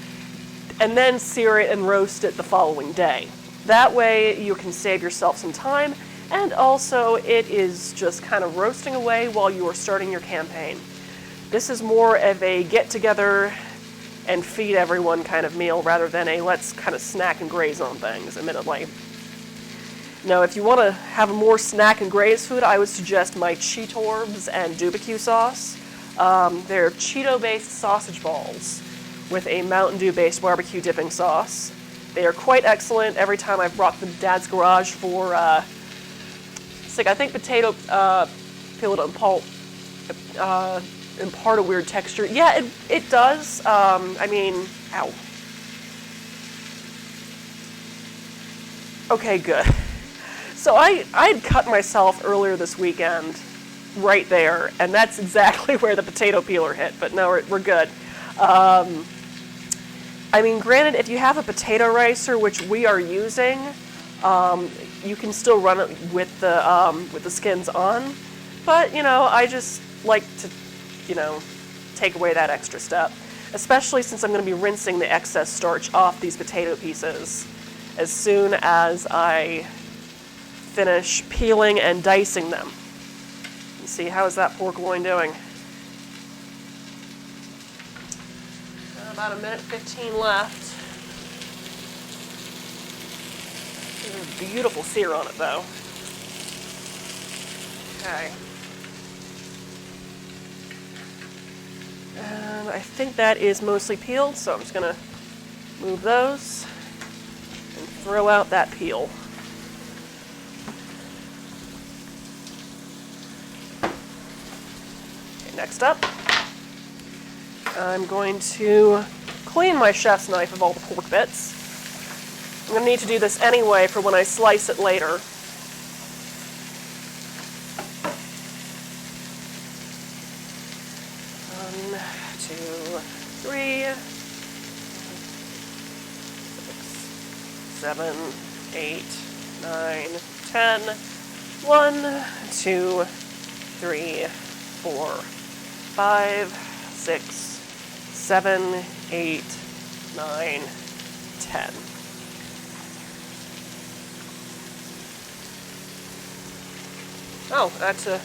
[SPEAKER 1] and then sear it and roast it the following day. That way you can save yourself some time, and also it is just kind of roasting away while you are starting your campaign. This is more of a get-together and feed everyone kind of meal rather than a let's kind of snack and graze on things, admittedly. Now, if you want to have a more snack and graze food, I would suggest my Cheetorbs and Dubicue sauce. They're Cheeto-based sausage balls with a Mountain Dew-based barbecue dipping sauce. They are quite excellent. Every time I've brought them to Dad's garage for, I think potato peeled and pulp impart a weird texture. Yeah, it does. I mean, ow. Okay, good. So I'd cut myself earlier this weekend right there, and that's exactly where the potato peeler hit, but no, we're good. I mean, granted, if you have a potato ricer, which we are using, you can still run it with the skins on, but, you know, I just like to, you know, take away that extra step, especially since I'm going to be rinsing the excess starch off these potato pieces as soon as I finish peeling and dicing them. Let's see, how is that pork loin doing? About a minute 15 left. There's a beautiful sear on it, though. Okay. And I think that is mostly peeled, so I'm just going to move those and throw out that peel. Okay, next up, I'm going to clean my chef's knife of all the pork bits. I'm going to need to do this anyway for when I slice it later. One, two, three, 6, 7, 8, 9, 10. 1, 2, 3, 4, 5, 6, 7, 8, 9, 10. Oh, I had to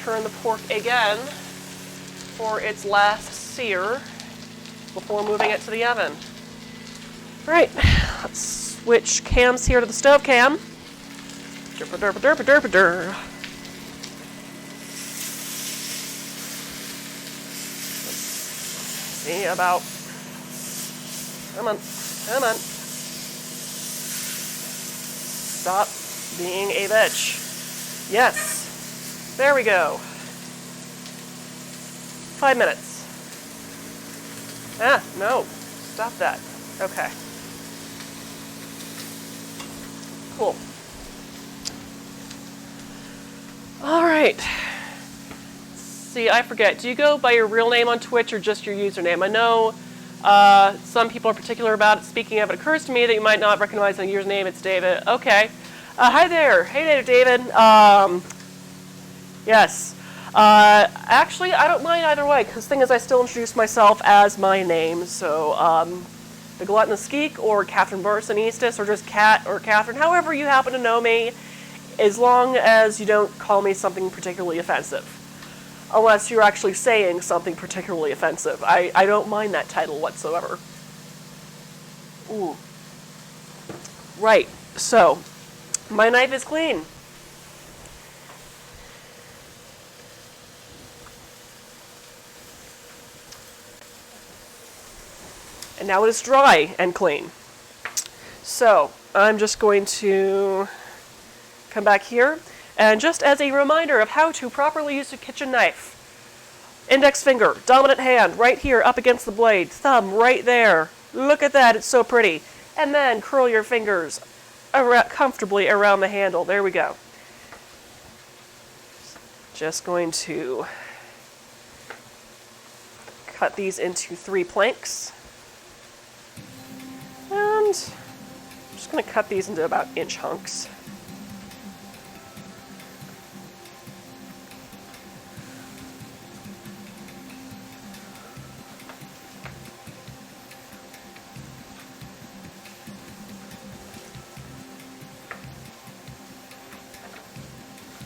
[SPEAKER 1] turn the pork again for its last sear before moving it to the oven. Right, let's switch cams here to the stove cam. Derpa derpa derpa derpa der. See about. Come on, come on. Stop being a bitch. Yes, there we go. 5 minutes. Ah, no, stop that. Okay. Cool. All right. See, I forget. Do you go by your real name on Twitch or just your username? I know some people are particular about it. Speaking of, it occurs to me that you might not recognize the username. It's David. Okay. Hi there. Hey there, David. Yes. Actually, I don't mind either way, because the thing is, I still introduce myself as my name. So, the Gluttonous Geek, or Catherine Barsonistas, or just Kat or Catherine, however you happen to know me, as long as you don't call me something particularly offensive. Unless you're actually saying something particularly offensive. I don't mind that title whatsoever. Ooh. Right, so, my knife is clean. And now it is dry and clean. So, I'm just going to come back here. And just as a reminder of how to properly use a kitchen knife. Index finger, dominant hand, right here up against the blade. Thumb right there. Look at that, it's so pretty. And then curl your fingers comfortably around the handle. There we go. Just going to cut these into 3 planks. And I'm just going to cut these into about inch hunks.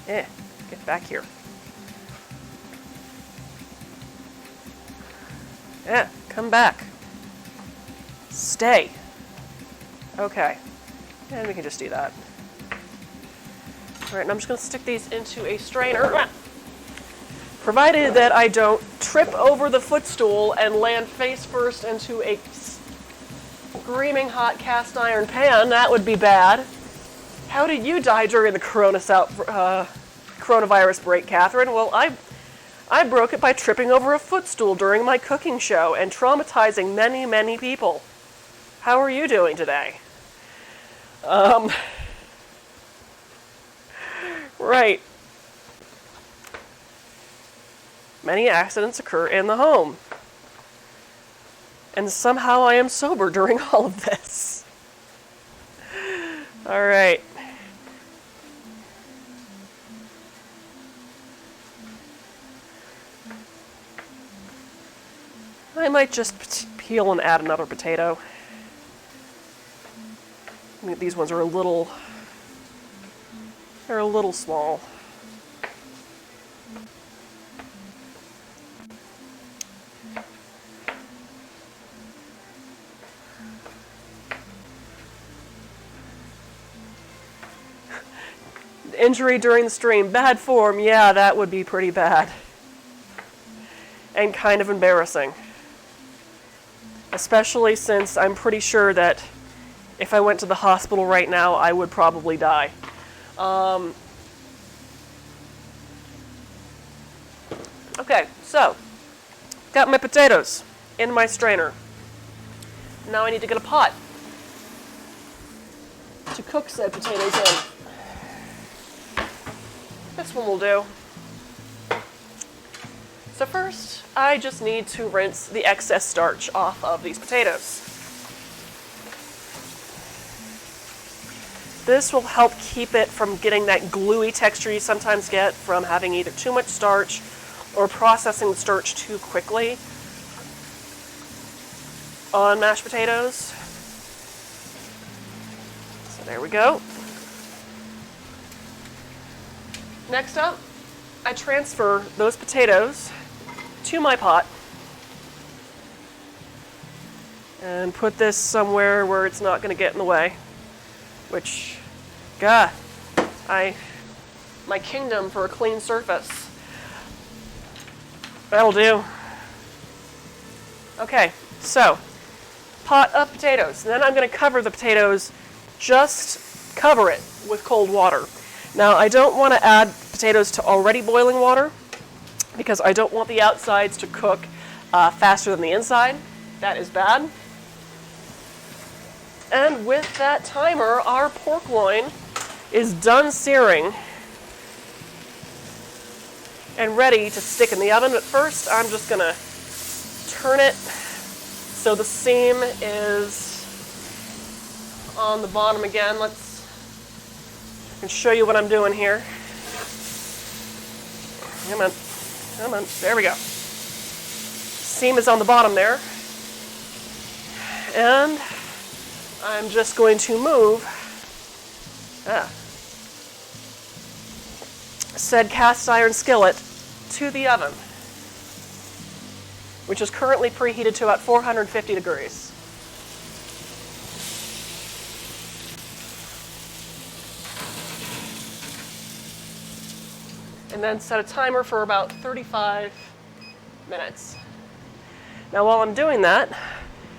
[SPEAKER 1] Get back here. Come back. Stay. Okay. And we can just do that. Alright, and I'm just going to stick these into a strainer. Provided that I don't trip over the footstool and land face first into a screaming hot cast iron pan, that would be bad. How did you die during the coronavirus break, Catherine? Well, I broke it by tripping over a footstool during my cooking show and traumatizing many, many people. How are you doing today? Right. Many accidents occur in the home. And somehow I am sober during all of this. All right. I might just peel and add another potato. I mean, these ones are they're a little small. Injury during the stream, bad form, yeah, that would be pretty bad. And kind of embarrassing. Especially since I'm pretty sure that if I went to the hospital right now, I would probably die. Okay, so, got my potatoes in my strainer. Now I need to get a pot to cook said potatoes in. This one will do. So first, I just need to rinse the excess starch off of these potatoes. This will help keep it from getting that gluey texture you sometimes get from having either too much starch or processing the starch too quickly on mashed potatoes. So there we go. Next up, I transfer those potatoes to my pot and put this somewhere where it's not going to get in the way, which, God, my kingdom for a clean surface. That'll do. Okay, so, pot of potatoes. Then I'm going to cover the potatoes, just cover it with cold water. Now, I don't want to add potatoes to already boiling water because I don't want the outsides to cook faster than the inside. That is bad. And with that timer, our pork loin is done searing and ready to stick in the oven. But first, I'm just going to turn it so the seam is on the bottom again. I can show you what I'm doing here. Come on, there we go. Seam is on the bottom there. And I'm just going to move said cast iron skillet to the oven, which is currently preheated to about 450 degrees. And then set a timer for about 35 minutes. Now while I'm doing that,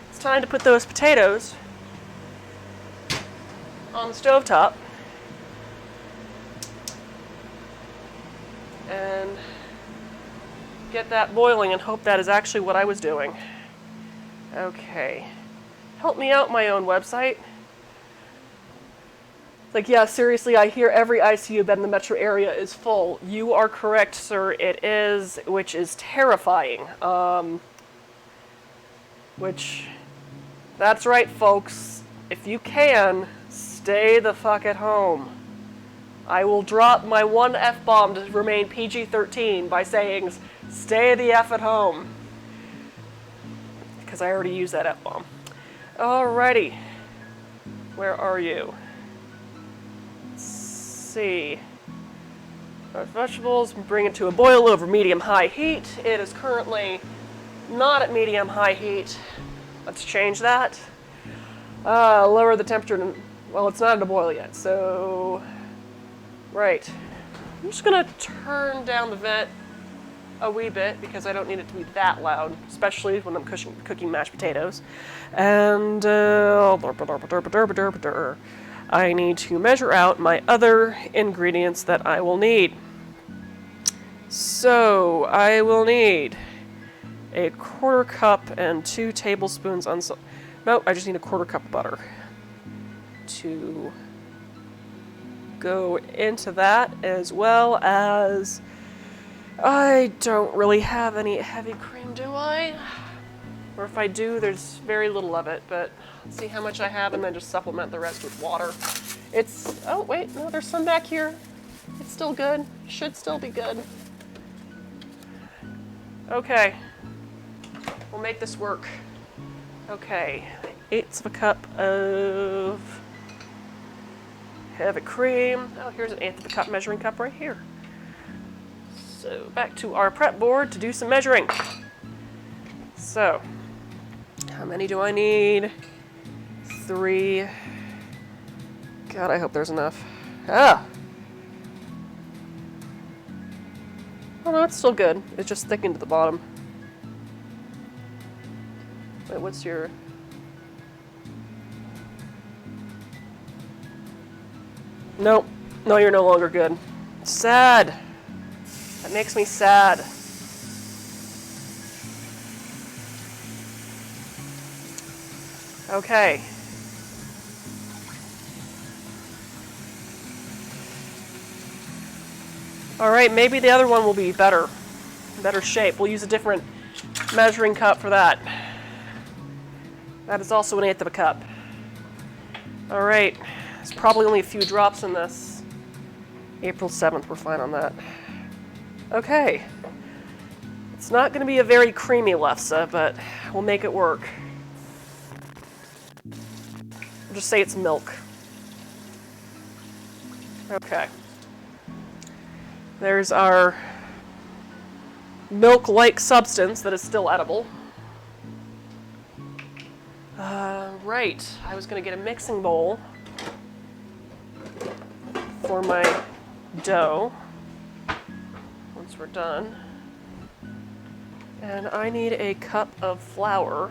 [SPEAKER 1] it's time to put those potatoes on the stovetop and get that boiling and hope that is actually what I was doing. Okay. Help me out, my own website. Like, yeah, seriously, I hear every ICU bed in the metro area is full. You are correct, sir. It is, which is terrifying. That's right, folks. If you can, stay the fuck at home. I will drop my one F-bomb to remain PG-13 by saying, stay the F at home. Because I already used that F-bomb. Alrighty. Where are you? Let's see. Our vegetables, bring it to a boil over medium-high heat. It is currently not at medium-high heat. Let's change that. Lower the temperature. Well, it's not at a boil yet, so... Right. I'm just going to turn down the vent a wee bit because I don't need it to be that loud, especially when I'm cooking mashed potatoes. And I need to measure out my other ingredients that I will need. So I will need a 1/4 cup and 2 tablespoons nope, I just need a 1/4 cup of butter to go into that, as well as I don't really have any heavy cream, do I? Or if I do, there's very little of it, but let's see how much I have and then just supplement the rest with water. Oh wait, no, there's some back here. It's still good, should still be good. Okay, we'll make this work. Okay, 1/8 of a cup of heavy cream. Oh, here's an 1/8 of a cup measuring cup right here. So back to our prep board to do some measuring. So, how many do I need? 3. God, I hope there's enough. Ah! Oh no, it's still good. It's just thickened to the bottom. Wait, what's your... Nope. No, you're no longer good. Sad. That makes me sad. Okay. Alright, maybe the other one will be better shape. We'll use a different measuring cup for that. That is also 1/8 of a cup. Alright, there's probably only a few drops in this. April 7th, we're fine on that. Okay. It's not going to be a very creamy lefse, but we'll make it work. We'll just say it's milk. Okay. There's our milk-like substance that is still edible. Right, I was going to get a mixing bowl for my dough once we're done. And I need a cup of flour,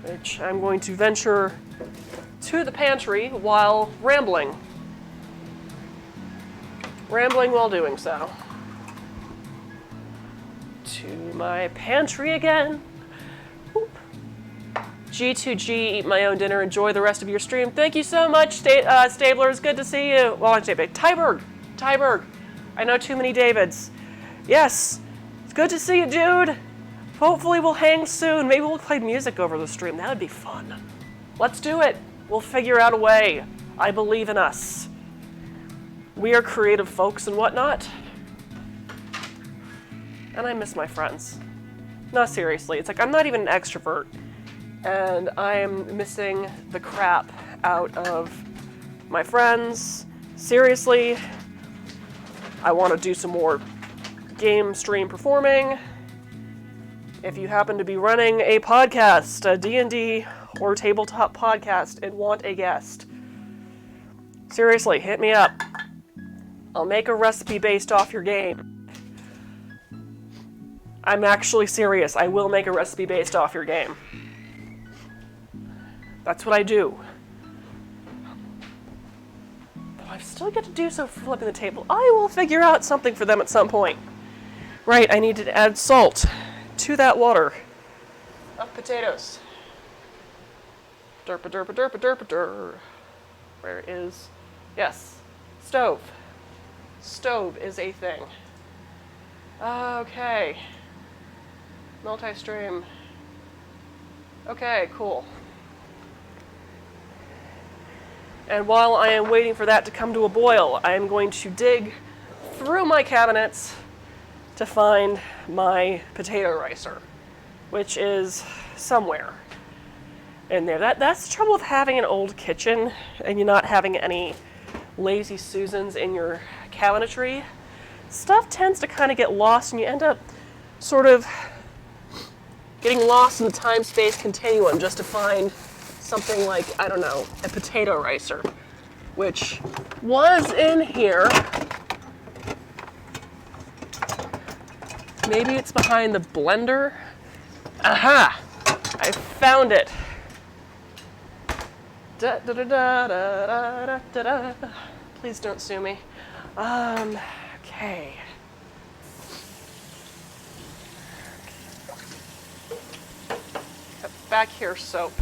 [SPEAKER 1] which I'm going to venture to the pantry while rambling. Rambling while doing so. To my pantry again. Whoop. G2G, eat my own dinner, enjoy the rest of your stream. Thank you so much, Stablers. Good to see you. Well, I'm David. Tyberg. I know too many Davids. Yes, it's good to see you, dude. Hopefully we'll hang soon. Maybe we'll play music over the stream. That would be fun. Let's do it. We'll figure out a way. I believe in us. We are creative folks and whatnot. And I miss my friends. No, seriously. It's like I'm not even an extrovert. And I am missing the crap out of my friends. Seriously. I want to do some more game stream performing. If you happen to be running a podcast, a D&D or tabletop podcast, and want a guest, seriously, hit me up. I'll make a recipe based off your game. I'm actually serious. I will make a recipe based off your game. That's what I do. But I still get to do so for flipping the table. I will figure out something for them at some point. Right, I need to add salt to that water of potatoes. Derpa derpa derpa derpa der. Where is... Yes. Stove. Stove is a thing. Okay. Multi-stream. Okay, cool. And while I am waiting for that to come to a boil, I am going to dig through my cabinets to find my potato ricer, which is somewhere in there. That's the trouble with having an old kitchen and you're not having any lazy Susans in your cabinetry. Stuff tends to kind of get lost and you end up sort of getting lost in the time-space continuum just to find something like, I don't know, a potato ricer, which was in here. Maybe it's behind the blender. Aha! I found it. Da, da, da, da, da, da, da, da. Please don't sue me. Okay. Back here, soap.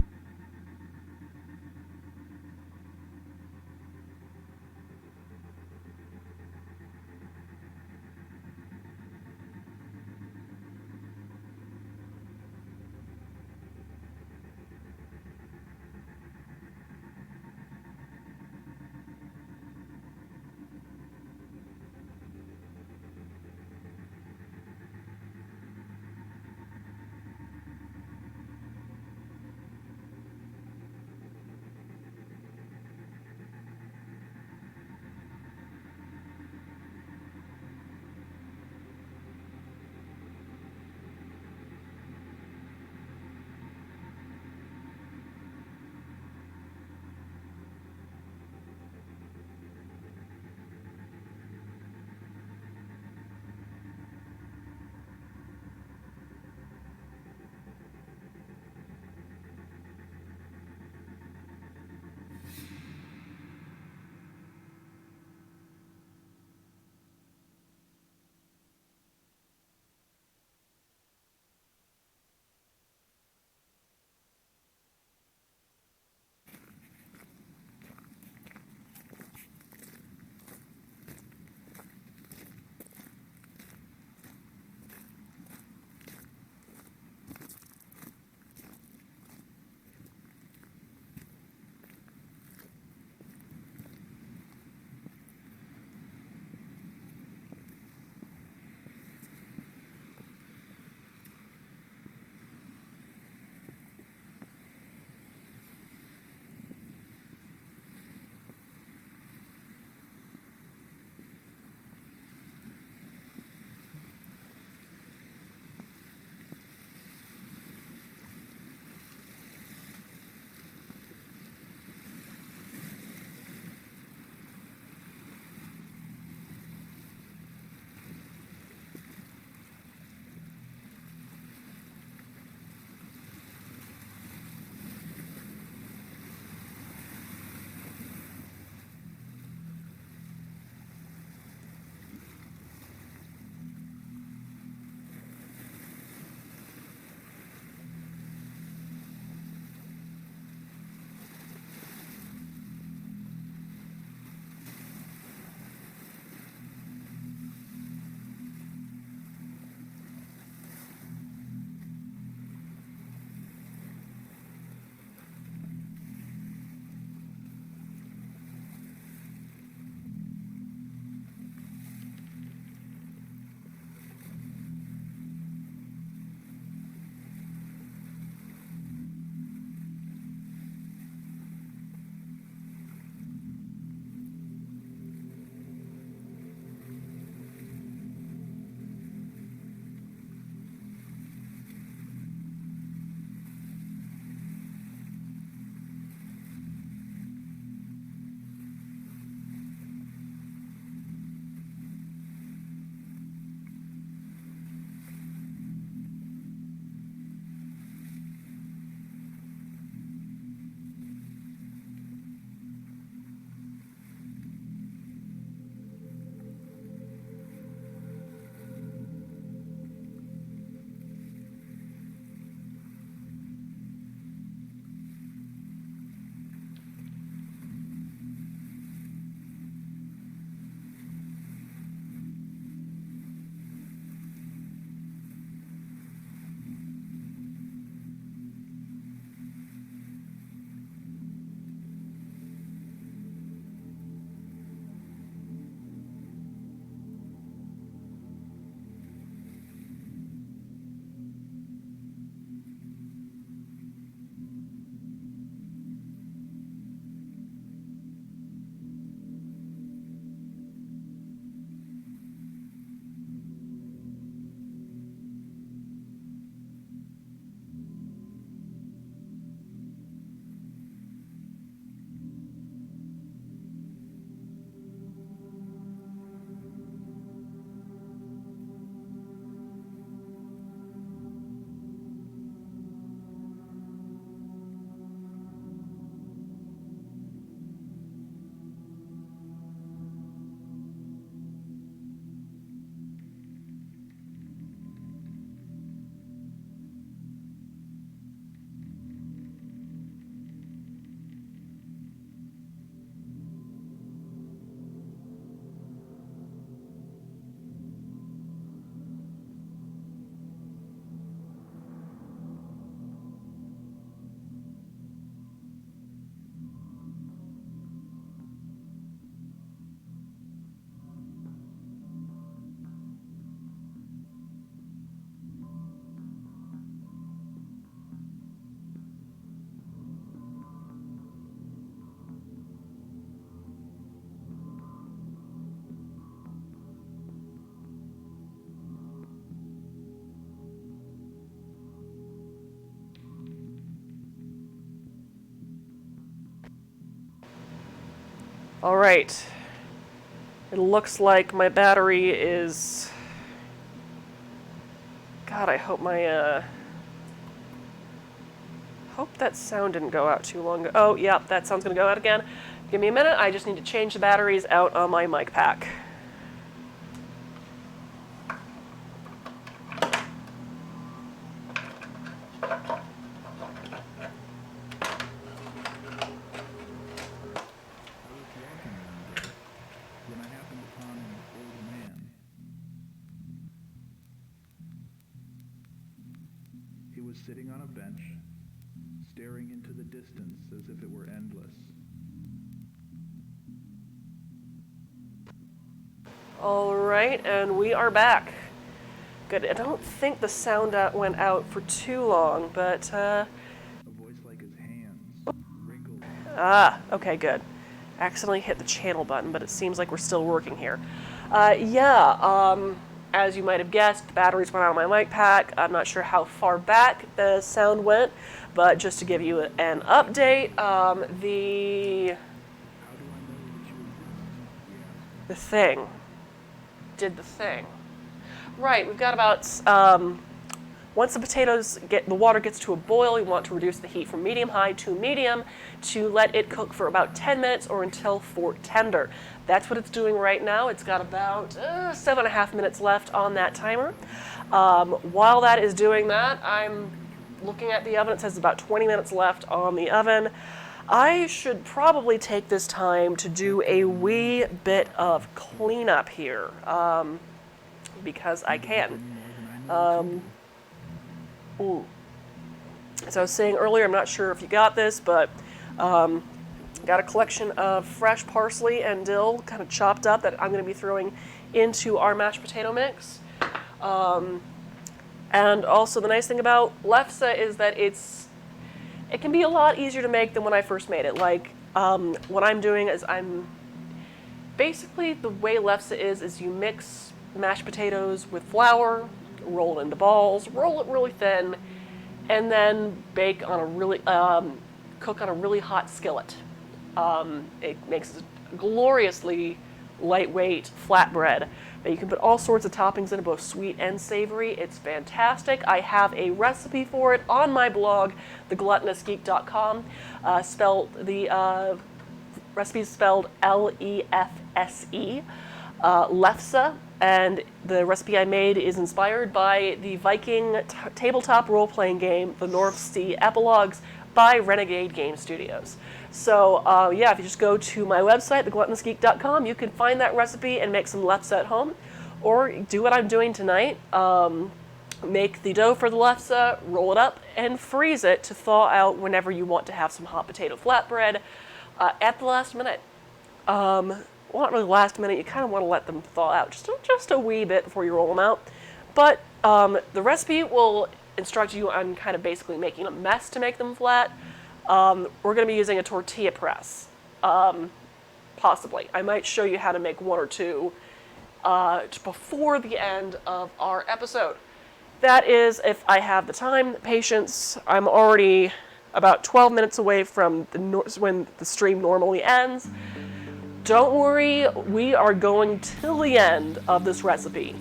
[SPEAKER 1] All right. It looks like my battery is... God, I hope my, hope that sound didn't go out too long ago. Oh, yeah, that sound's gonna go out again. Give me a minute, I just need to change the batteries out on my mic pack.
[SPEAKER 2] He was sitting on a bench, staring into the distance as if it were endless.
[SPEAKER 1] All right, and we are back. Good. I don't think the sound went out for too long, but
[SPEAKER 2] A voice like his hands wrinkled.
[SPEAKER 1] Okay, good. Accidentally hit the channel button, but it seems like we're still working here. As you might have guessed, the batteries went out on my mic pack. I'm not sure how far back the sound went, but just to give you an update, the thing did the thing. Right, we've got about, once the water gets to a boil, you want to reduce the heat from medium-high to medium to let it cook for about 10 minutes or until fork tender. That's what it's doing right now. It's got about 7.5 minutes left on that timer. While that is doing that, I'm looking at the oven. It says about 20 minutes left on the oven. I should probably take this time to do a wee bit of cleanup here, because I can. As I was saying earlier, I'm not sure if you got this, but got a collection of fresh parsley and dill kind of chopped up that I'm going to be throwing into our mashed potato mix. And also the nice thing about lefse is that it can be a lot easier to make than when I first made it. Like, what I'm doing is basically the way lefse is you mix mashed potatoes with flour, roll it into balls, roll it really thin, and then bake on a really, cook on a really hot skillet. It makes a gloriously lightweight flatbread that you can put all sorts of toppings in, both sweet and savory. It's fantastic. I have a recipe for it on my blog, thegluttonousgeek.com. The recipe is spelled L-E-F-S-E, lefse, and the recipe I made is inspired by the Viking tabletop role-playing game, The North Sea Epilogues, by Renegade Game Studios. So if you just go to my website, thegluttonousgeek.com, you can find that recipe and make some lefse at home, or do what I'm doing tonight. Make the dough for the lefse, roll it up, and freeze it to thaw out whenever you want to have some hot potato flatbread at the last minute. Well, not really last minute. You kind of want to let them thaw out just a wee bit before you roll them out. But the recipe will instruct you on kind of basically making a mess to make them flat. We're going to be using a tortilla press, possibly. I might show you how to make one or two before the end of our episode. That is, if I have the time, the patience. I'm already about 12 minutes away from when the stream normally ends. Don't worry, we are going till the end of this recipe.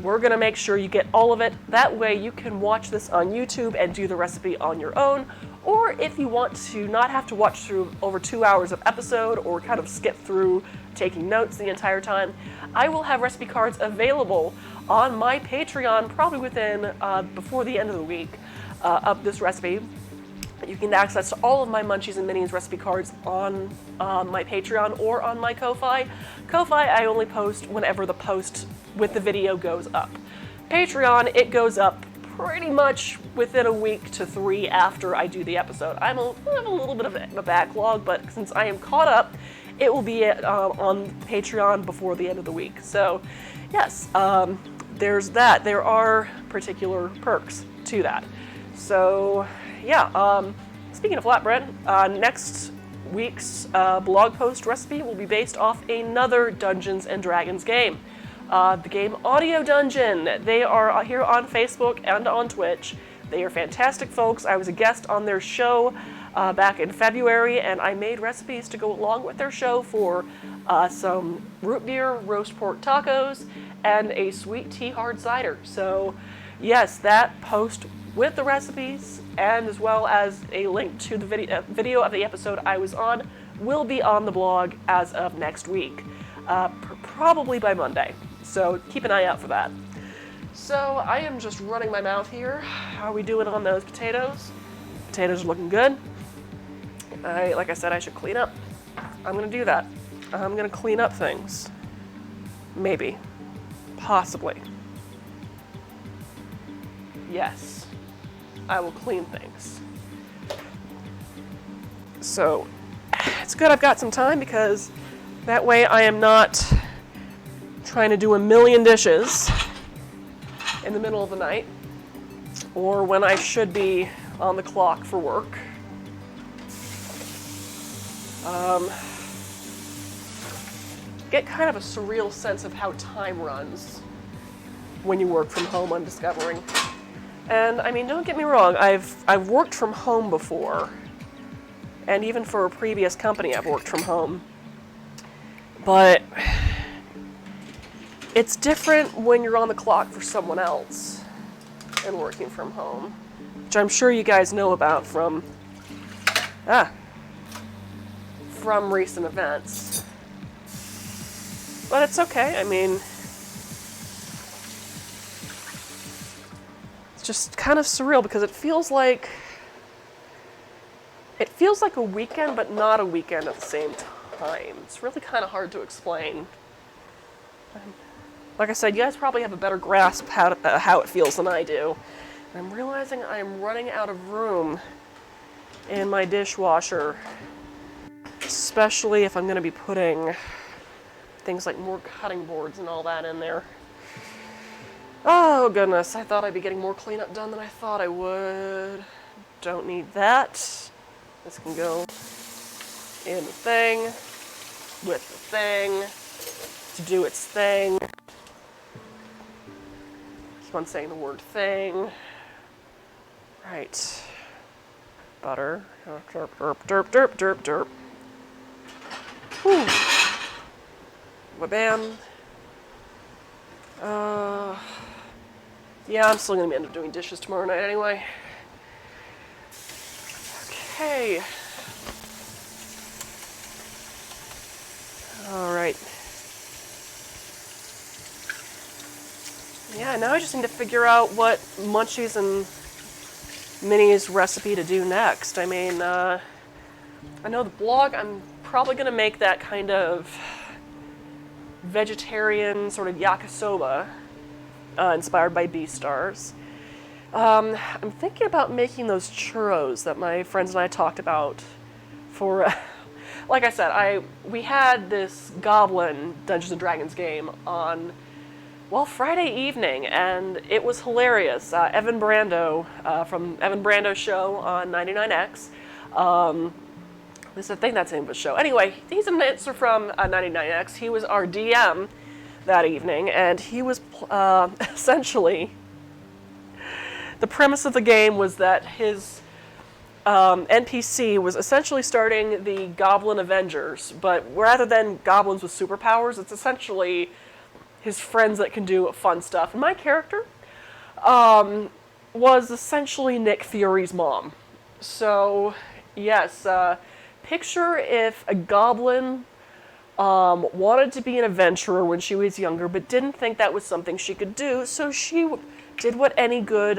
[SPEAKER 1] We're going to make sure you get all of it. That way you can watch this on YouTube and do the recipe on your own. Or if you want to not have to watch through over 2 hours of episode or kind of skip through taking notes the entire time, I will have recipe cards available on my Patreon probably within, before the end of the week of this recipe. You can access all of my Munchies and Minis recipe cards on my Patreon or on my Ko-Fi. Ko-Fi, I only post whenever the post with the video goes up. Patreon, it goes up pretty much within a week to 3 after I do the episode. I have a little bit of a backlog, but since I am caught up, it will be on Patreon before the end of the week. So, yes, there's that. There are particular perks to that. So, yeah, speaking of flatbread, next week's blog post recipe will be based off another Dungeons & Dragons game. The game Audio Dungeon. They are here on Facebook and on Twitch. They are fantastic folks. I was a guest on their show back in February, and I made recipes to go along with their show for some root beer roast pork tacos and a sweet tea hard cider. So yes, that post with the recipes and as well as a link to the video of the episode I was on will be on the blog as of next week, probably by Monday. So keep an eye out for that. So I am just running my mouth here. How are we doing on those potatoes? Potatoes are looking good. Like I said, I should clean up. I'm gonna do that. I'm gonna clean up things. Maybe. Possibly. Yes. I will clean things. So, it's good I've got some time because that way I am not trying to do a million dishes in the middle of the night or when I should be on the clock for work. Get kind of a surreal sense of how time runs when you work from home, I'm discovering. And I mean, don't get me wrong, I've worked from home before, and even for a previous company I've worked from home. But it's different when you're on the clock for someone else and working from home, which I'm sure you guys know about from recent events. But it's okay. I mean, it's just kind of surreal because it feels like a weekend, but not a weekend at the same time. It's really kind of hard to explain. Like I said, you guys probably have a better grasp how it feels than I do. And I'm realizing I'm running out of room in my dishwasher, especially if I'm going to be putting things like more cutting boards and all that in there. Oh goodness, I thought I'd be getting more cleanup done than I thought I would. Don't need that. This can go in the thing, with the thing, to do its thing. Keep on saying the word thing. Right. Butter. Derp, derp, derp, derp, derp, derp. Whew. Bam. Yeah, I'm still going to end up doing dishes tomorrow night anyway. Okay. Alright. Yeah, now I just need to figure out what Munchies and Minnie's recipe to do next. I mean, I know the blog, I'm probably going to make that kind of vegetarian sort of yakisoba inspired by Beastars. I'm thinking about making those churros that my friends and I talked about for, like I said, we had this Goblin Dungeons & Dragons game on, well, Friday evening, and it was hilarious. Evan Brando from Evan Brando's show on 99X. I think that's the name of the show. Anyway, he's an announcer from 99X. He was our DM that evening, and he was essentially, the premise of the game was that his NPC was essentially starting the Goblin Avengers, but rather than goblins with superpowers, it's essentially his friends that can do fun stuff. And my character was essentially Nick Fury's mom. So, yes, picture if a goblin wanted to be an adventurer when she was younger, but didn't think that was something she could do, so she did what any good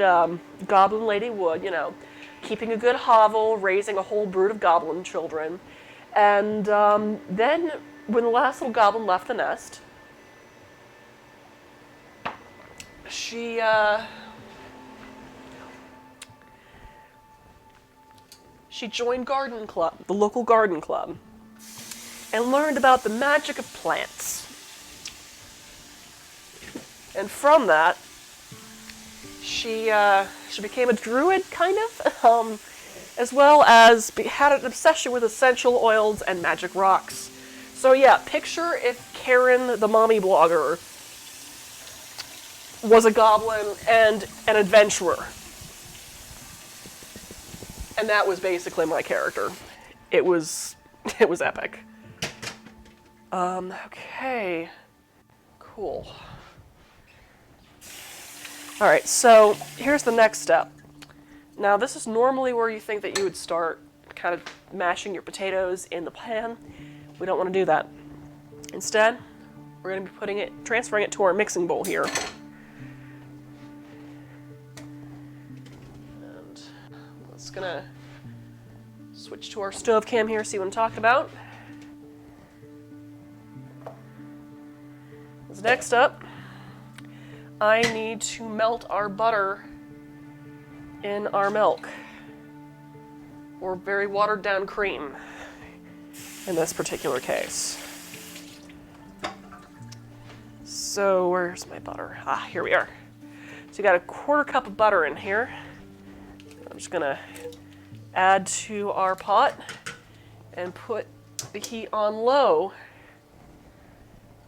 [SPEAKER 1] goblin lady would, you know, keeping a good hovel, raising a whole brood of goblin children. And then, when the last little goblin left the nest, she joined garden club, the local garden club, and learned about the magic of plants. And from that, she became a druid, kind of, as well as had an obsession with essential oils and magic rocks. So yeah, picture if Karen, the mommy blogger, was a goblin and an adventurer. And that was basically my character. It was epic. Okay. Cool. All right, so here's the next step. Now, this is normally where you think that you would start kind of mashing your potatoes in the pan. We don't want to do that. Instead, we're going to be transferring it to our mixing bowl here. And I'm just going to switch to our stove cam here, see what I'm talking about. Next up, I need to melt our butter in our milk, or very watered down cream in this particular case. So where's my butter? Ah, here we are. So you got a 1/4 cup of butter in here. I'm just gonna add to our pot and put the heat on low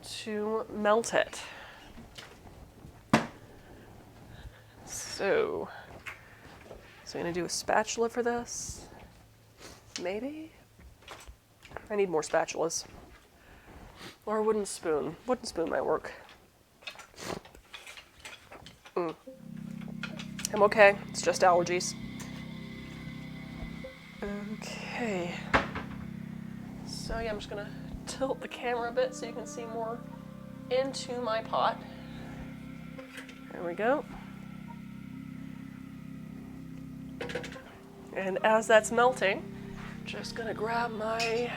[SPEAKER 1] to melt it. So I'm gonna do a spatula for this. Maybe? I need more spatulas. Or a wooden spoon. Wooden spoon might work. I'm okay. It's just allergies. Okay. So yeah, I'm just gonna tilt the camera a bit so you can see more into my pot. There we go. And as that's melting, just gonna grab my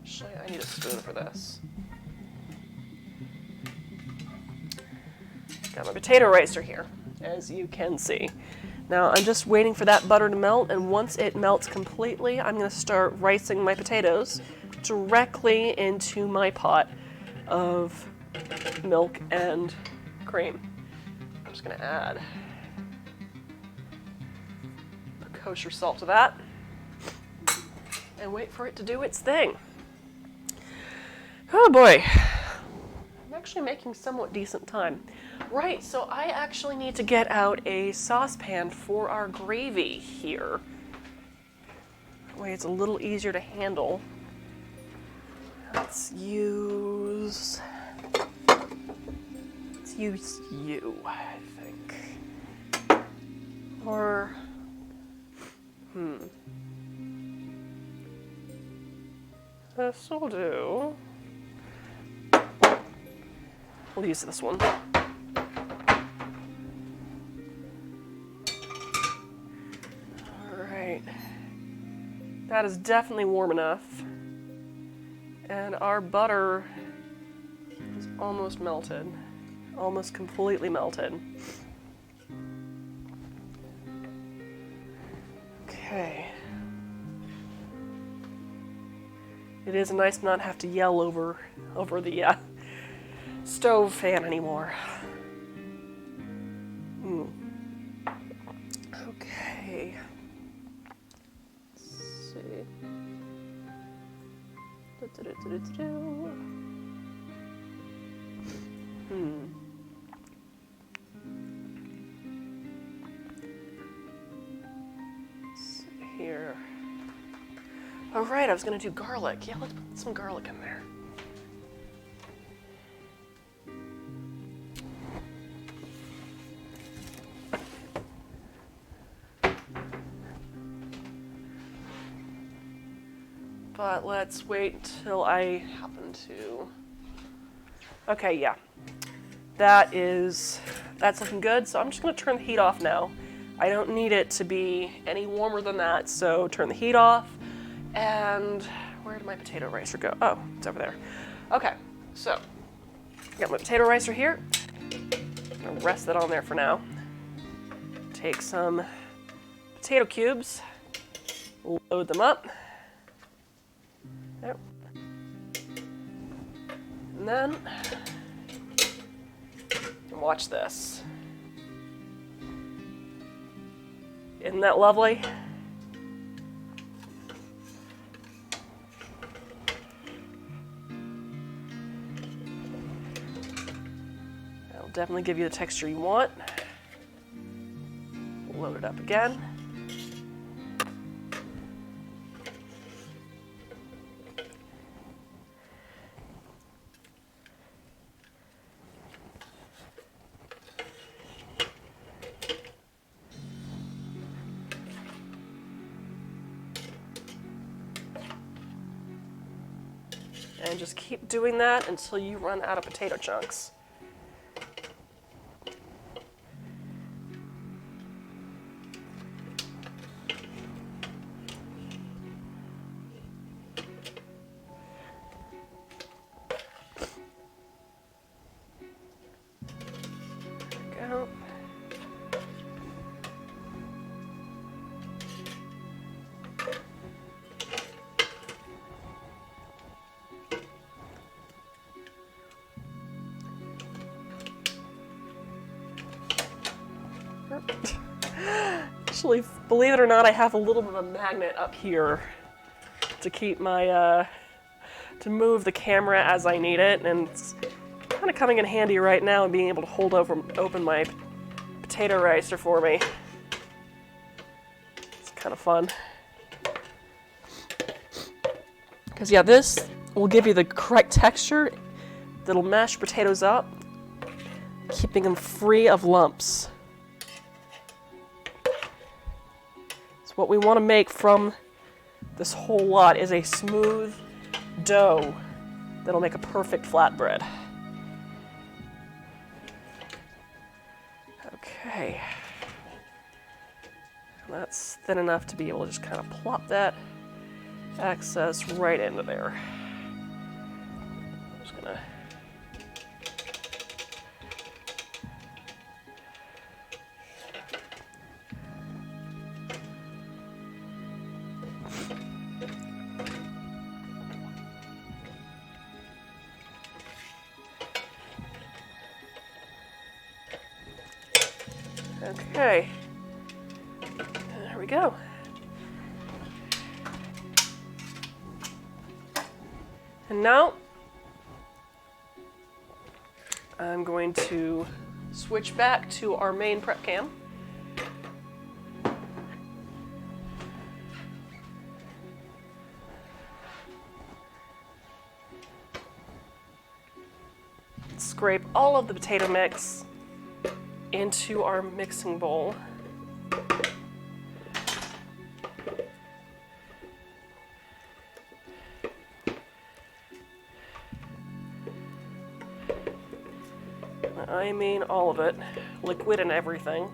[SPEAKER 1] actually, I need a spoon for this. Got my potato ricer here, as you can see. Now I'm just waiting for that butter to melt, and once it melts completely, I'm gonna start ricing my potatoes directly into my pot of milk and cream. I'm just gonna add a kosher salt to that and wait for it to do its thing. Oh boy, I'm actually making somewhat decent time. Right, so I actually need to get out a saucepan for our gravy here. That way it's a little easier to handle. Let's use you, I think. Or, this'll do. We'll use this one. Alright. That is definitely warm enough. And our butter is almost melted. Almost completely melted. Okay. It is nice to not have to yell over the stove fan anymore. Okay. Let's see. Here. Oh right, I was gonna do garlic. Yeah, let's put some garlic in there. But let's wait till I happen to. Okay, yeah. That's looking good, so I'm just gonna turn the heat off now. I don't need it to be any warmer than that, so turn the heat off. And where did my potato ricer go? Oh, it's over there. Okay, so got my potato ricer here. I'm gonna rest that on there for now. Take some potato cubes, load them up. There. And then watch this. Isn't that lovely? That'll definitely give you the texture you want. it up again. And just keep doing that until you run out of potato chunks. There we go. Actually, believe it or not, I have a little bit of a magnet up here to keep my, to move the camera as I need it, and it's kind of coming in handy right now and being able to hold open my potato ricer for me. It's kind of fun. Because yeah, this will give you the correct texture that'll mash potatoes up, keeping them free of lumps. What we want to make from this whole lot is a smooth dough that'll make a perfect flatbread. Okay. And that's thin enough to be able to just kind of plop that excess right into there. I'm just gonna Okay, there we go. And now I'm going to switch back to our main prep cam. Scrape all of the potato mix into our mixing bowl. I mean all of it, liquid and everything.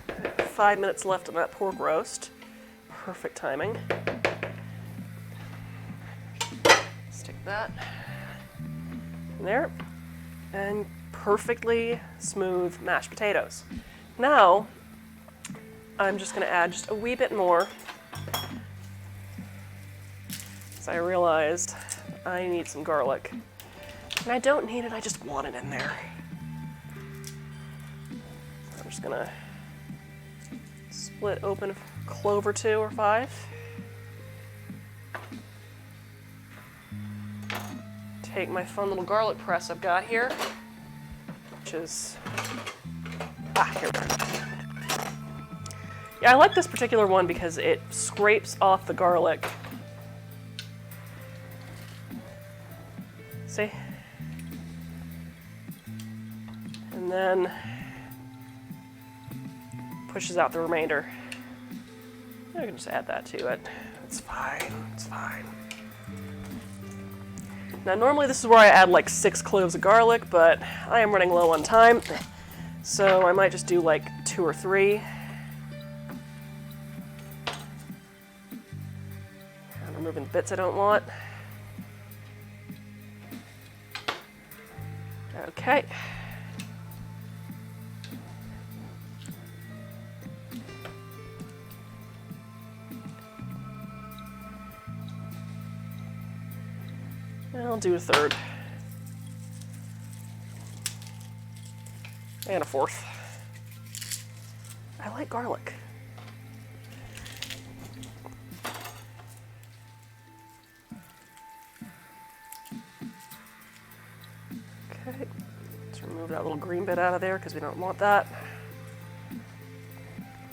[SPEAKER 1] I have 5 minutes left on that pork roast. Perfect timing. Stick that in there. And perfectly smooth mashed potatoes. Now, I'm just going to add just a wee bit more, because I realized I need some garlic. And I don't need it, I just want it in there. I'm just going to split open a clove or 2 or 5. Take my fun little garlic press I've got here, which is, here we go. Yeah, I like this particular one because it scrapes off the garlic. See? And then pushes out the remainder. I can just add that to it. It's fine, it's fine. Now normally this is where I add like 6 cloves of garlic, but I am running low on time, so I might just do like 2 or 3. I'm removing the bits I don't want. Okay. I'll do a 1/3. And a 1/4. I like garlic. Okay, let's remove that little green bit out of there because we don't want that.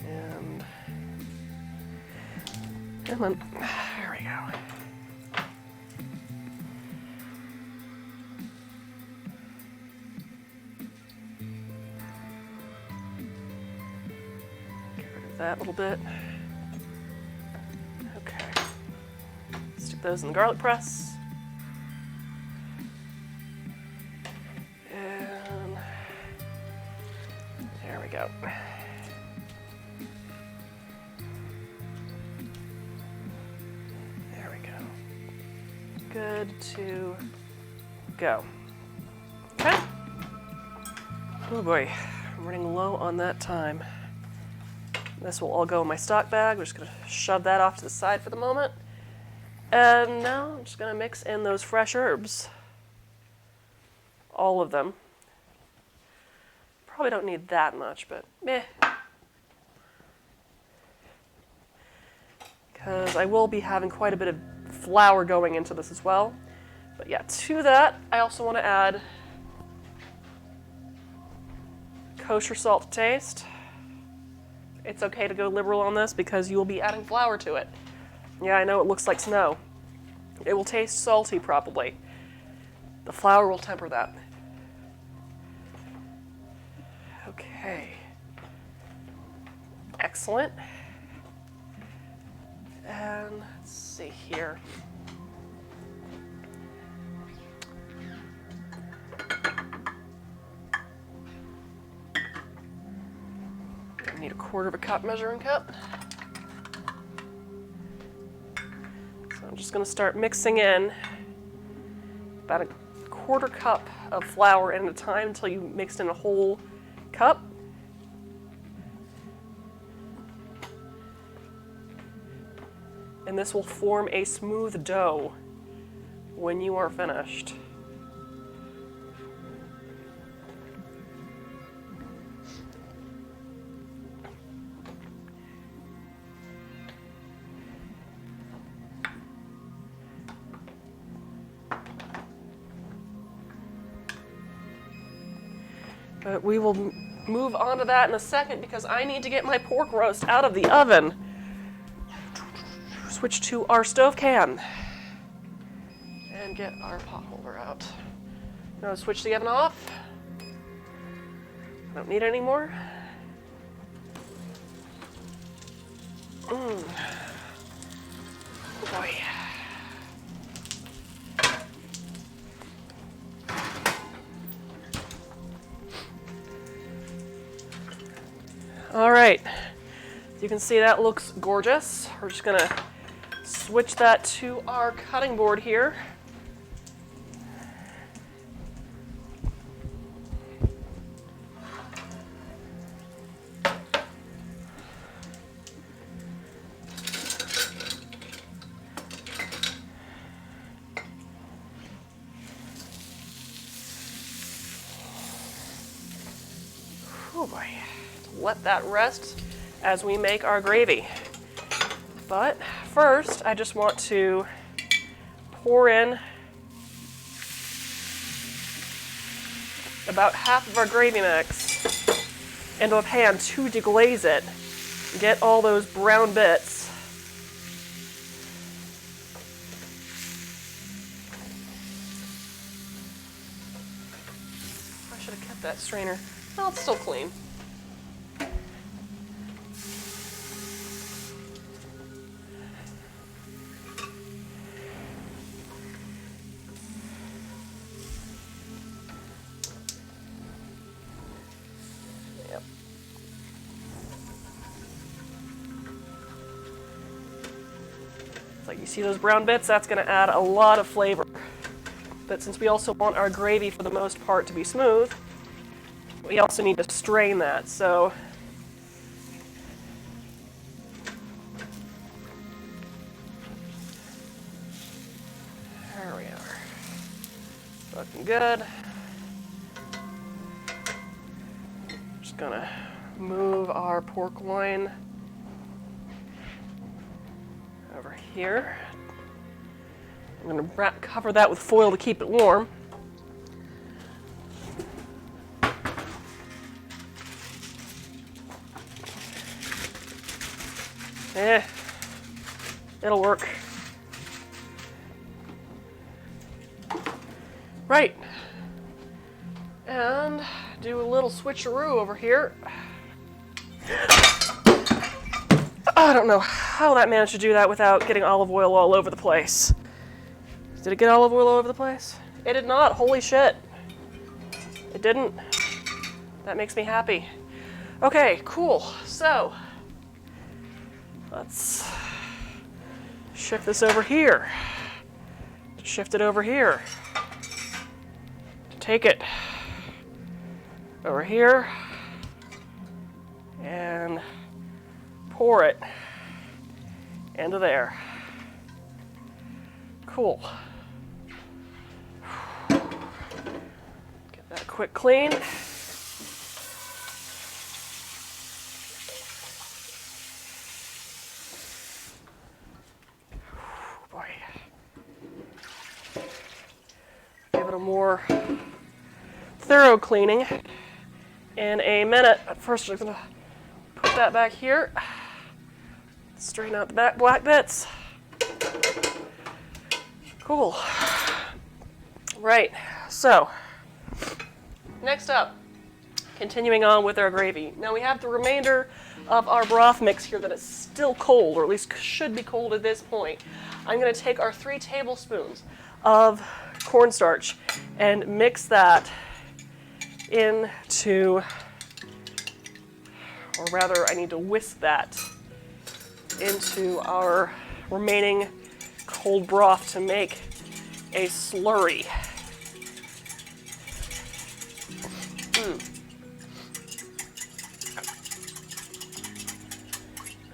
[SPEAKER 1] And then, there we go. Get rid of that little bit. Okay. Stick those in the garlic press. And there we go. There we go. Good to go. Okay. Oh boy, I'm running low on that time. This will all go in my stock bag. We're just gonna shove that off to the side for the moment. And now I'm just gonna mix in those fresh herbs. All of them. Probably don't need that much, but meh. Because I will be having quite a bit of flour going into this as well. But yeah, to that, I also want to add kosher salt to taste. It's okay to go liberal on this because you will be adding flour to it. Yeah, I know it looks like snow. It will taste salty probably. The flour will temper that. Okay. Excellent. And let's see here. I need a 1/4 cup measuring cup. So I'm just going to start mixing in about a 1/4 cup of flour at a time until you mixed in a whole cup. And this will form a smooth dough when you are finished. But we will move on to that in a second because I need to get my pork roast out of the oven. Switch to our stove can and get our pot holder out. Now switch the oven off. I don't need it anymore. Oh boy. All right, you can see that looks gorgeous. We're just gonna switch that to our cutting board here. Oh boy, let that rest as we make our gravy. But first, I just want to pour in about half of our gravy mix into a pan to deglaze it. Get all those brown bits. I should have kept that strainer. Well, it's still clean. Yep. It's like you see those brown bits, that's going to add a lot of flavor. But since we also want our gravy for the most part to be smooth, we also need to strain that, so there we are. Looking good. Just gonna move our pork loin over here. I'm going to cover that with foil to keep it warm. It'll work. Right. And do a little switcheroo over here. I don't know how that managed to do that without getting olive oil all over the place. Did it get olive oil all over the place? It did not. Holy shit. It didn't. That makes me happy. Okay, cool. So, let's shift this over here. Shift it over here. Take it over here and pour it into there. Cool. Get that quick clean. Boy. Give it a more thorough cleaning in a minute. But first, I'm going to put that back here. Straighten out the back black bits. Cool. Right, so next up, continuing on with our gravy. Now we have the remainder of our broth mix here that is still cold, or at least should be cold at this point. I'm going to take our 3 tablespoons of cornstarch and mix that into, or rather I need to whisk that into our remaining cold broth to make a slurry.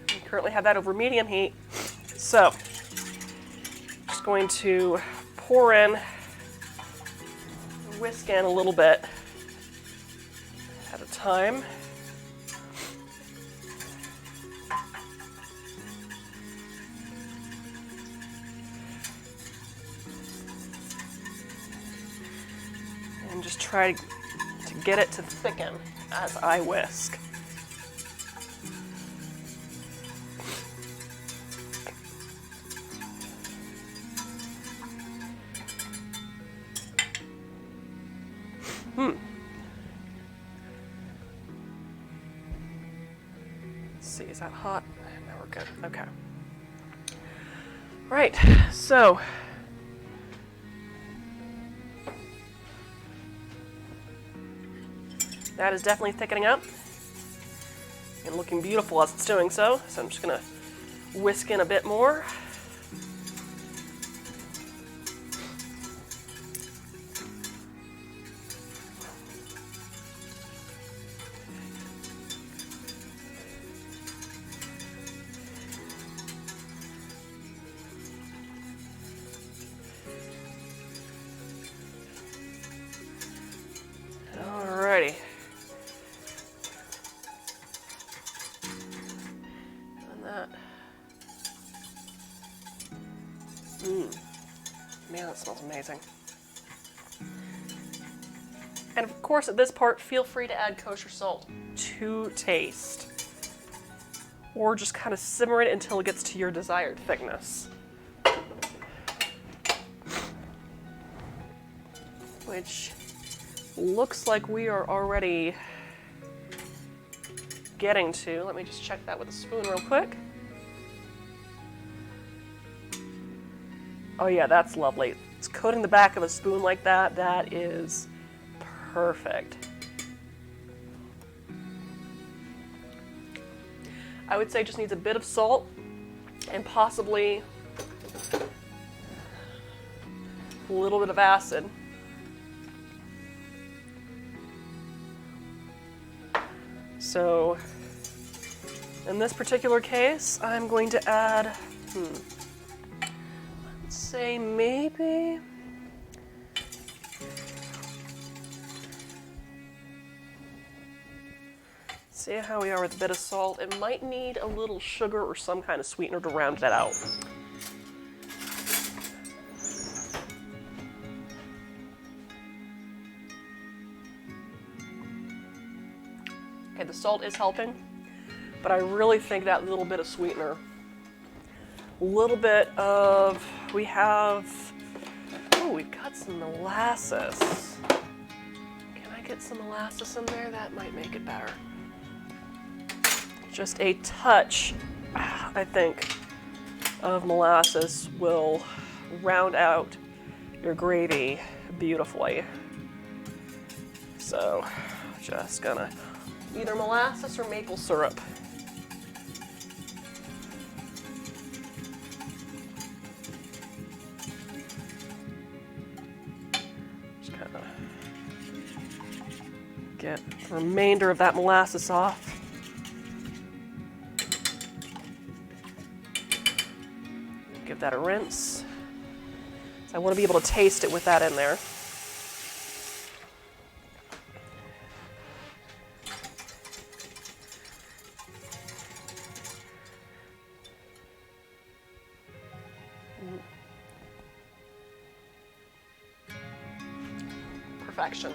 [SPEAKER 1] We currently have that over medium heat, so just going to pour in, whisk in a little bit at a time. And just try to get it to thicken as I whisk. Let's see, is that hot? Now we're good. Okay. Right, so that is definitely thickening up and looking beautiful as it's doing so. So I'm just going to whisk in a bit more. Alrighty. That. Man, that smells amazing. And of course, at this part, feel free to add kosher salt to taste. Or just kind of simmer it until it gets to your desired thickness. Which looks like we are already getting to. Let me just check that with a spoon real quick. Oh yeah, that's lovely. It's coating the back of a spoon like that. That is perfect. I would say just needs a bit of salt and possibly a little bit of acid. So in this particular case, I'm going to add, let's say maybe, let's See how we are with a bit of salt. It might need a little sugar or some kind of sweetener to round it out. Okay, the salt is helping, but I really think that little bit of sweetener, a little bit of, we've got some molasses. Can I get some molasses in there? That might make it better. Just a touch, I think, of molasses will round out your gravy beautifully. So, just gonna either molasses or maple syrup. Just kind of get the remainder of that molasses off. Give that a rinse. So I want to be able to taste it with that in there. Perfection.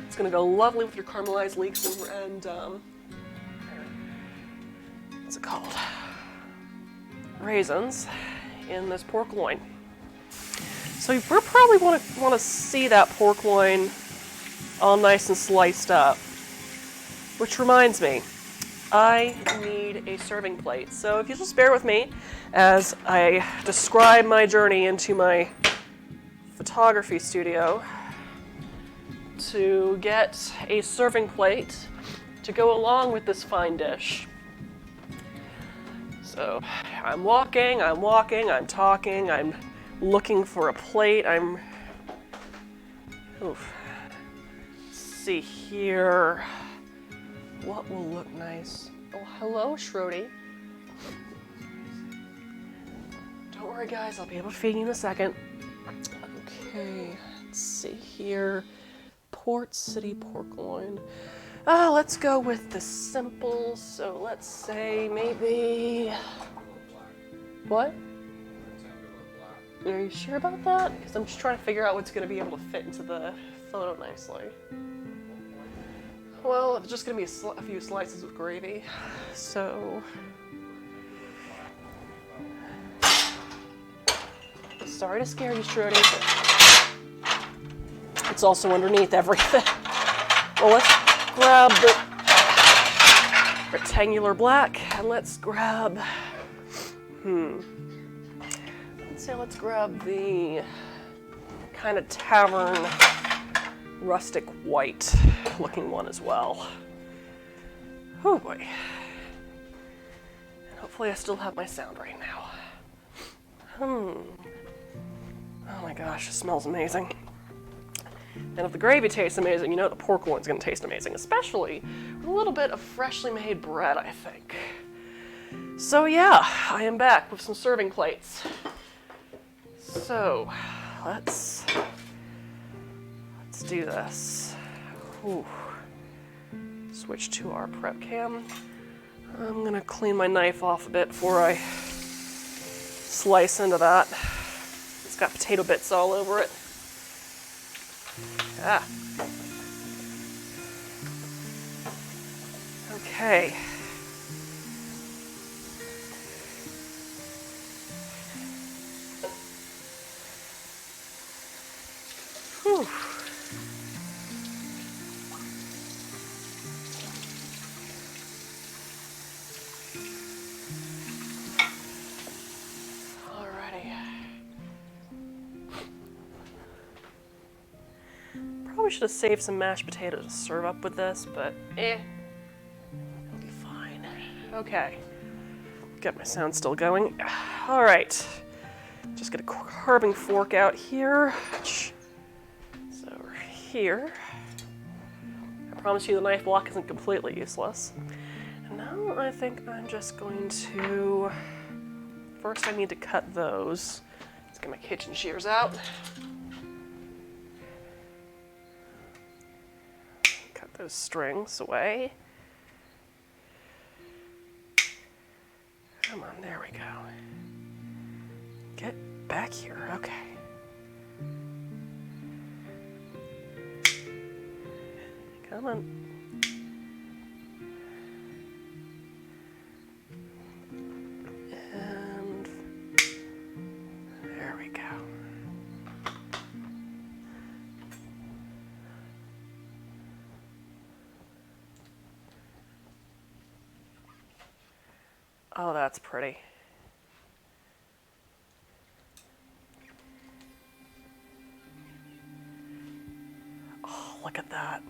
[SPEAKER 1] It's going to go lovely with your caramelized leeks and what's it called? Raisins in this pork loin. So you probably want to see that pork loin all nice and sliced up. Which reminds me, I need a serving plate. So if you just bear with me as I describe my journey into my photography studio to get a serving plate to go along with this fine dish. So I'm walking, I'm talking, I'm looking for a plate, let's see here, what will look nice? Oh, hello, Shrody. Don't worry, guys, I'll be able to feed you in a second. Okay, let's see here, Port City pork loin. Let's go with the simple, so let's say maybe, what? Are you sure about that? Because I'm just trying to figure out what's going to be able to fit into the photo nicely. Well, it's just going to be a few slices of gravy, so... Sorry to scare you, Shruti, but it's also underneath everything. Well, let's grab the rectangular black, and let's grab, let's grab the kind of tavern rustic white looking one as well. Oh boy. And hopefully I still have my sound right now. Oh my gosh, it smells amazing. And if the gravy tastes amazing, you know the pork loin's gonna taste amazing, especially with a little bit of freshly made bread, I think. So yeah, I am back with some serving plates. So, let's do this. Ooh. Switch to our prep cam. I'm gonna clean my knife off a bit before I slice into that. It's got potato bits all over it. Ah. Okay. Whew. Probably should have saved some mashed potatoes to serve up with this, but it'll be fine. Okay, got my sound still going. All right, just get a carving fork out here. So here, I promise you the knife block isn't completely useless. And now I think I'm just going to, first I need to cut those. Let's get my kitchen shears out. those strings away. Come on, there we go. Get back here, okay. Come on. And there we go. Oh, that's pretty. Oh, look at that.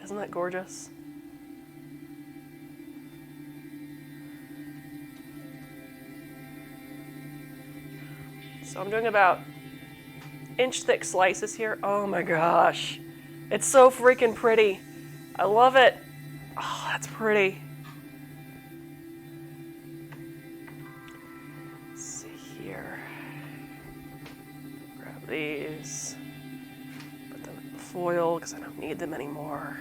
[SPEAKER 1] Isn't that gorgeous? So I'm doing about inch thick slices here. Oh my gosh. It's so freaking pretty. I love it. Oh, that's pretty. Let's see here. Grab these. Put them in the foil because I don't need them anymore.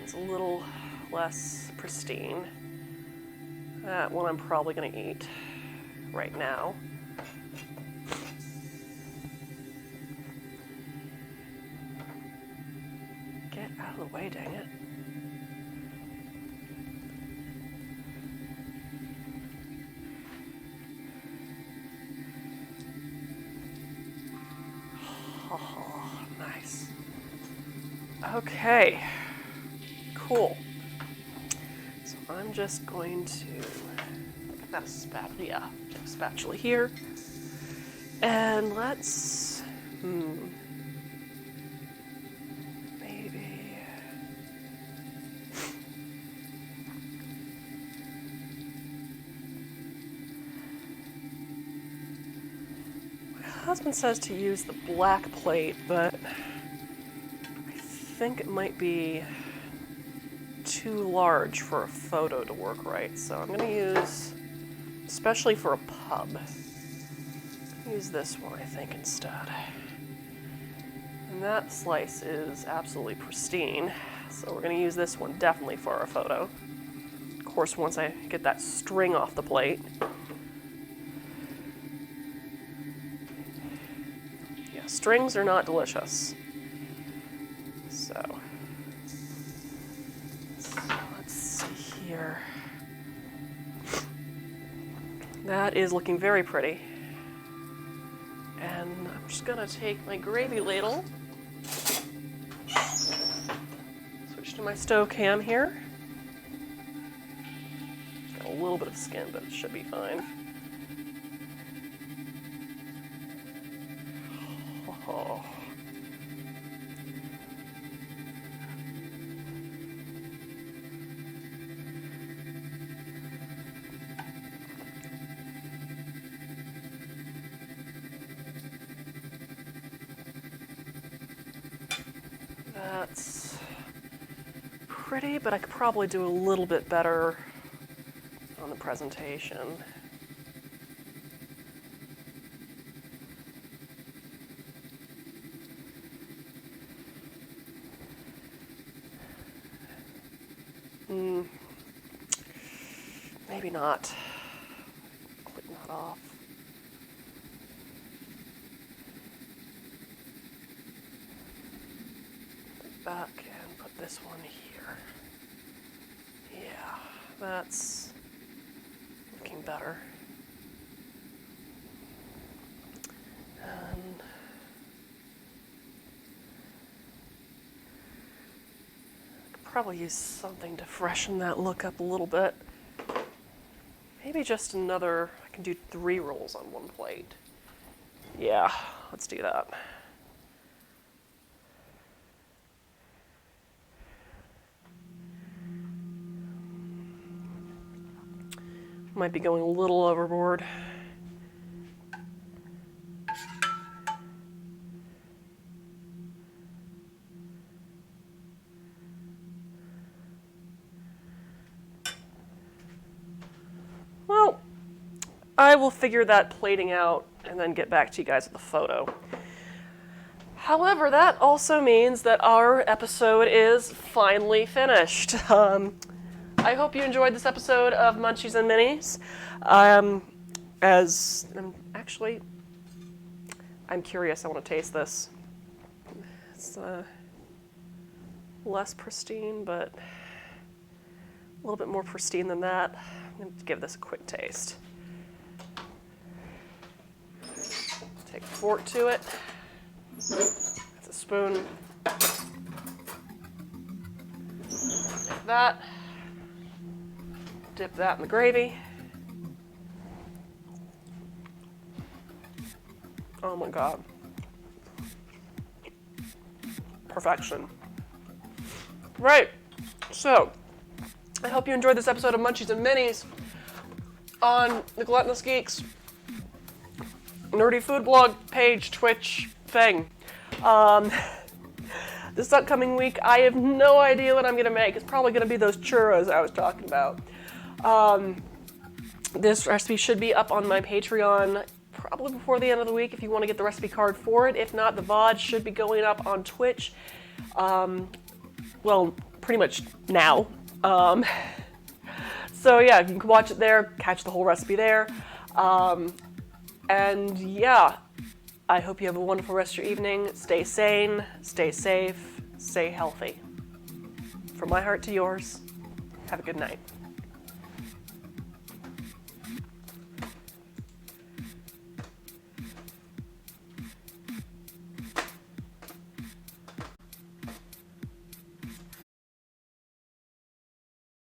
[SPEAKER 1] It's a little less pristine. That one I'm probably going to eat right now. Get out of the way, dang it. Oh, nice. Okay. Cool. So I'm just going to got a spatula, yeah, a spatula here, and let's maybe my husband says to use the black plate, but I think it might be too large for a photo to work right, so I'm going to use, especially for a pub, use this one I think instead. And that slice is absolutely pristine, so we're going to use this one definitely for our photo. Of course, once I get that string off the plate. Yeah, strings are not delicious. So let's see here. That is looking very pretty. And I'm just gonna take my gravy ladle, switch to my stove cam here. Got a little bit of skin, but it should be fine. Oh. That's pretty, but I could probably do a little bit better on the presentation. Maybe not. Click that off. Back and put this one here. Yeah, that's looking better. And I could probably use something to freshen that look up a little bit. Maybe just another, I can do 3 rolls on one plate. Yeah, let's do that. Might be going a little overboard. I will figure that plating out and then get back to you guys with the photo. However, that also means that our episode is finally finished. I hope you enjoyed this episode of Munchies and Minis. I'm curious. I want to taste this. It's less pristine, but a little bit more pristine than that. I'm going to give this a quick taste. Take a fork to it. That's a spoon. Like that. Dip that in the gravy. Oh my God. Perfection. Right. So, I hope you enjoyed this episode of Munchies and Minis on the Gluttonous Geeks nerdy food blog page, Twitch thing. This upcoming week, I have no idea what I'm going to make. It's probably going to be those churros I was talking about. This recipe should be up on my Patreon probably before the end of the week if you want to get the recipe card for it. If not, the VOD should be going up on Twitch. Well, pretty much now. So yeah, you can watch it there, catch the whole recipe there. And yeah, I hope you have a wonderful rest of your evening. Stay sane, stay safe, stay healthy. From my heart to yours, have a good night.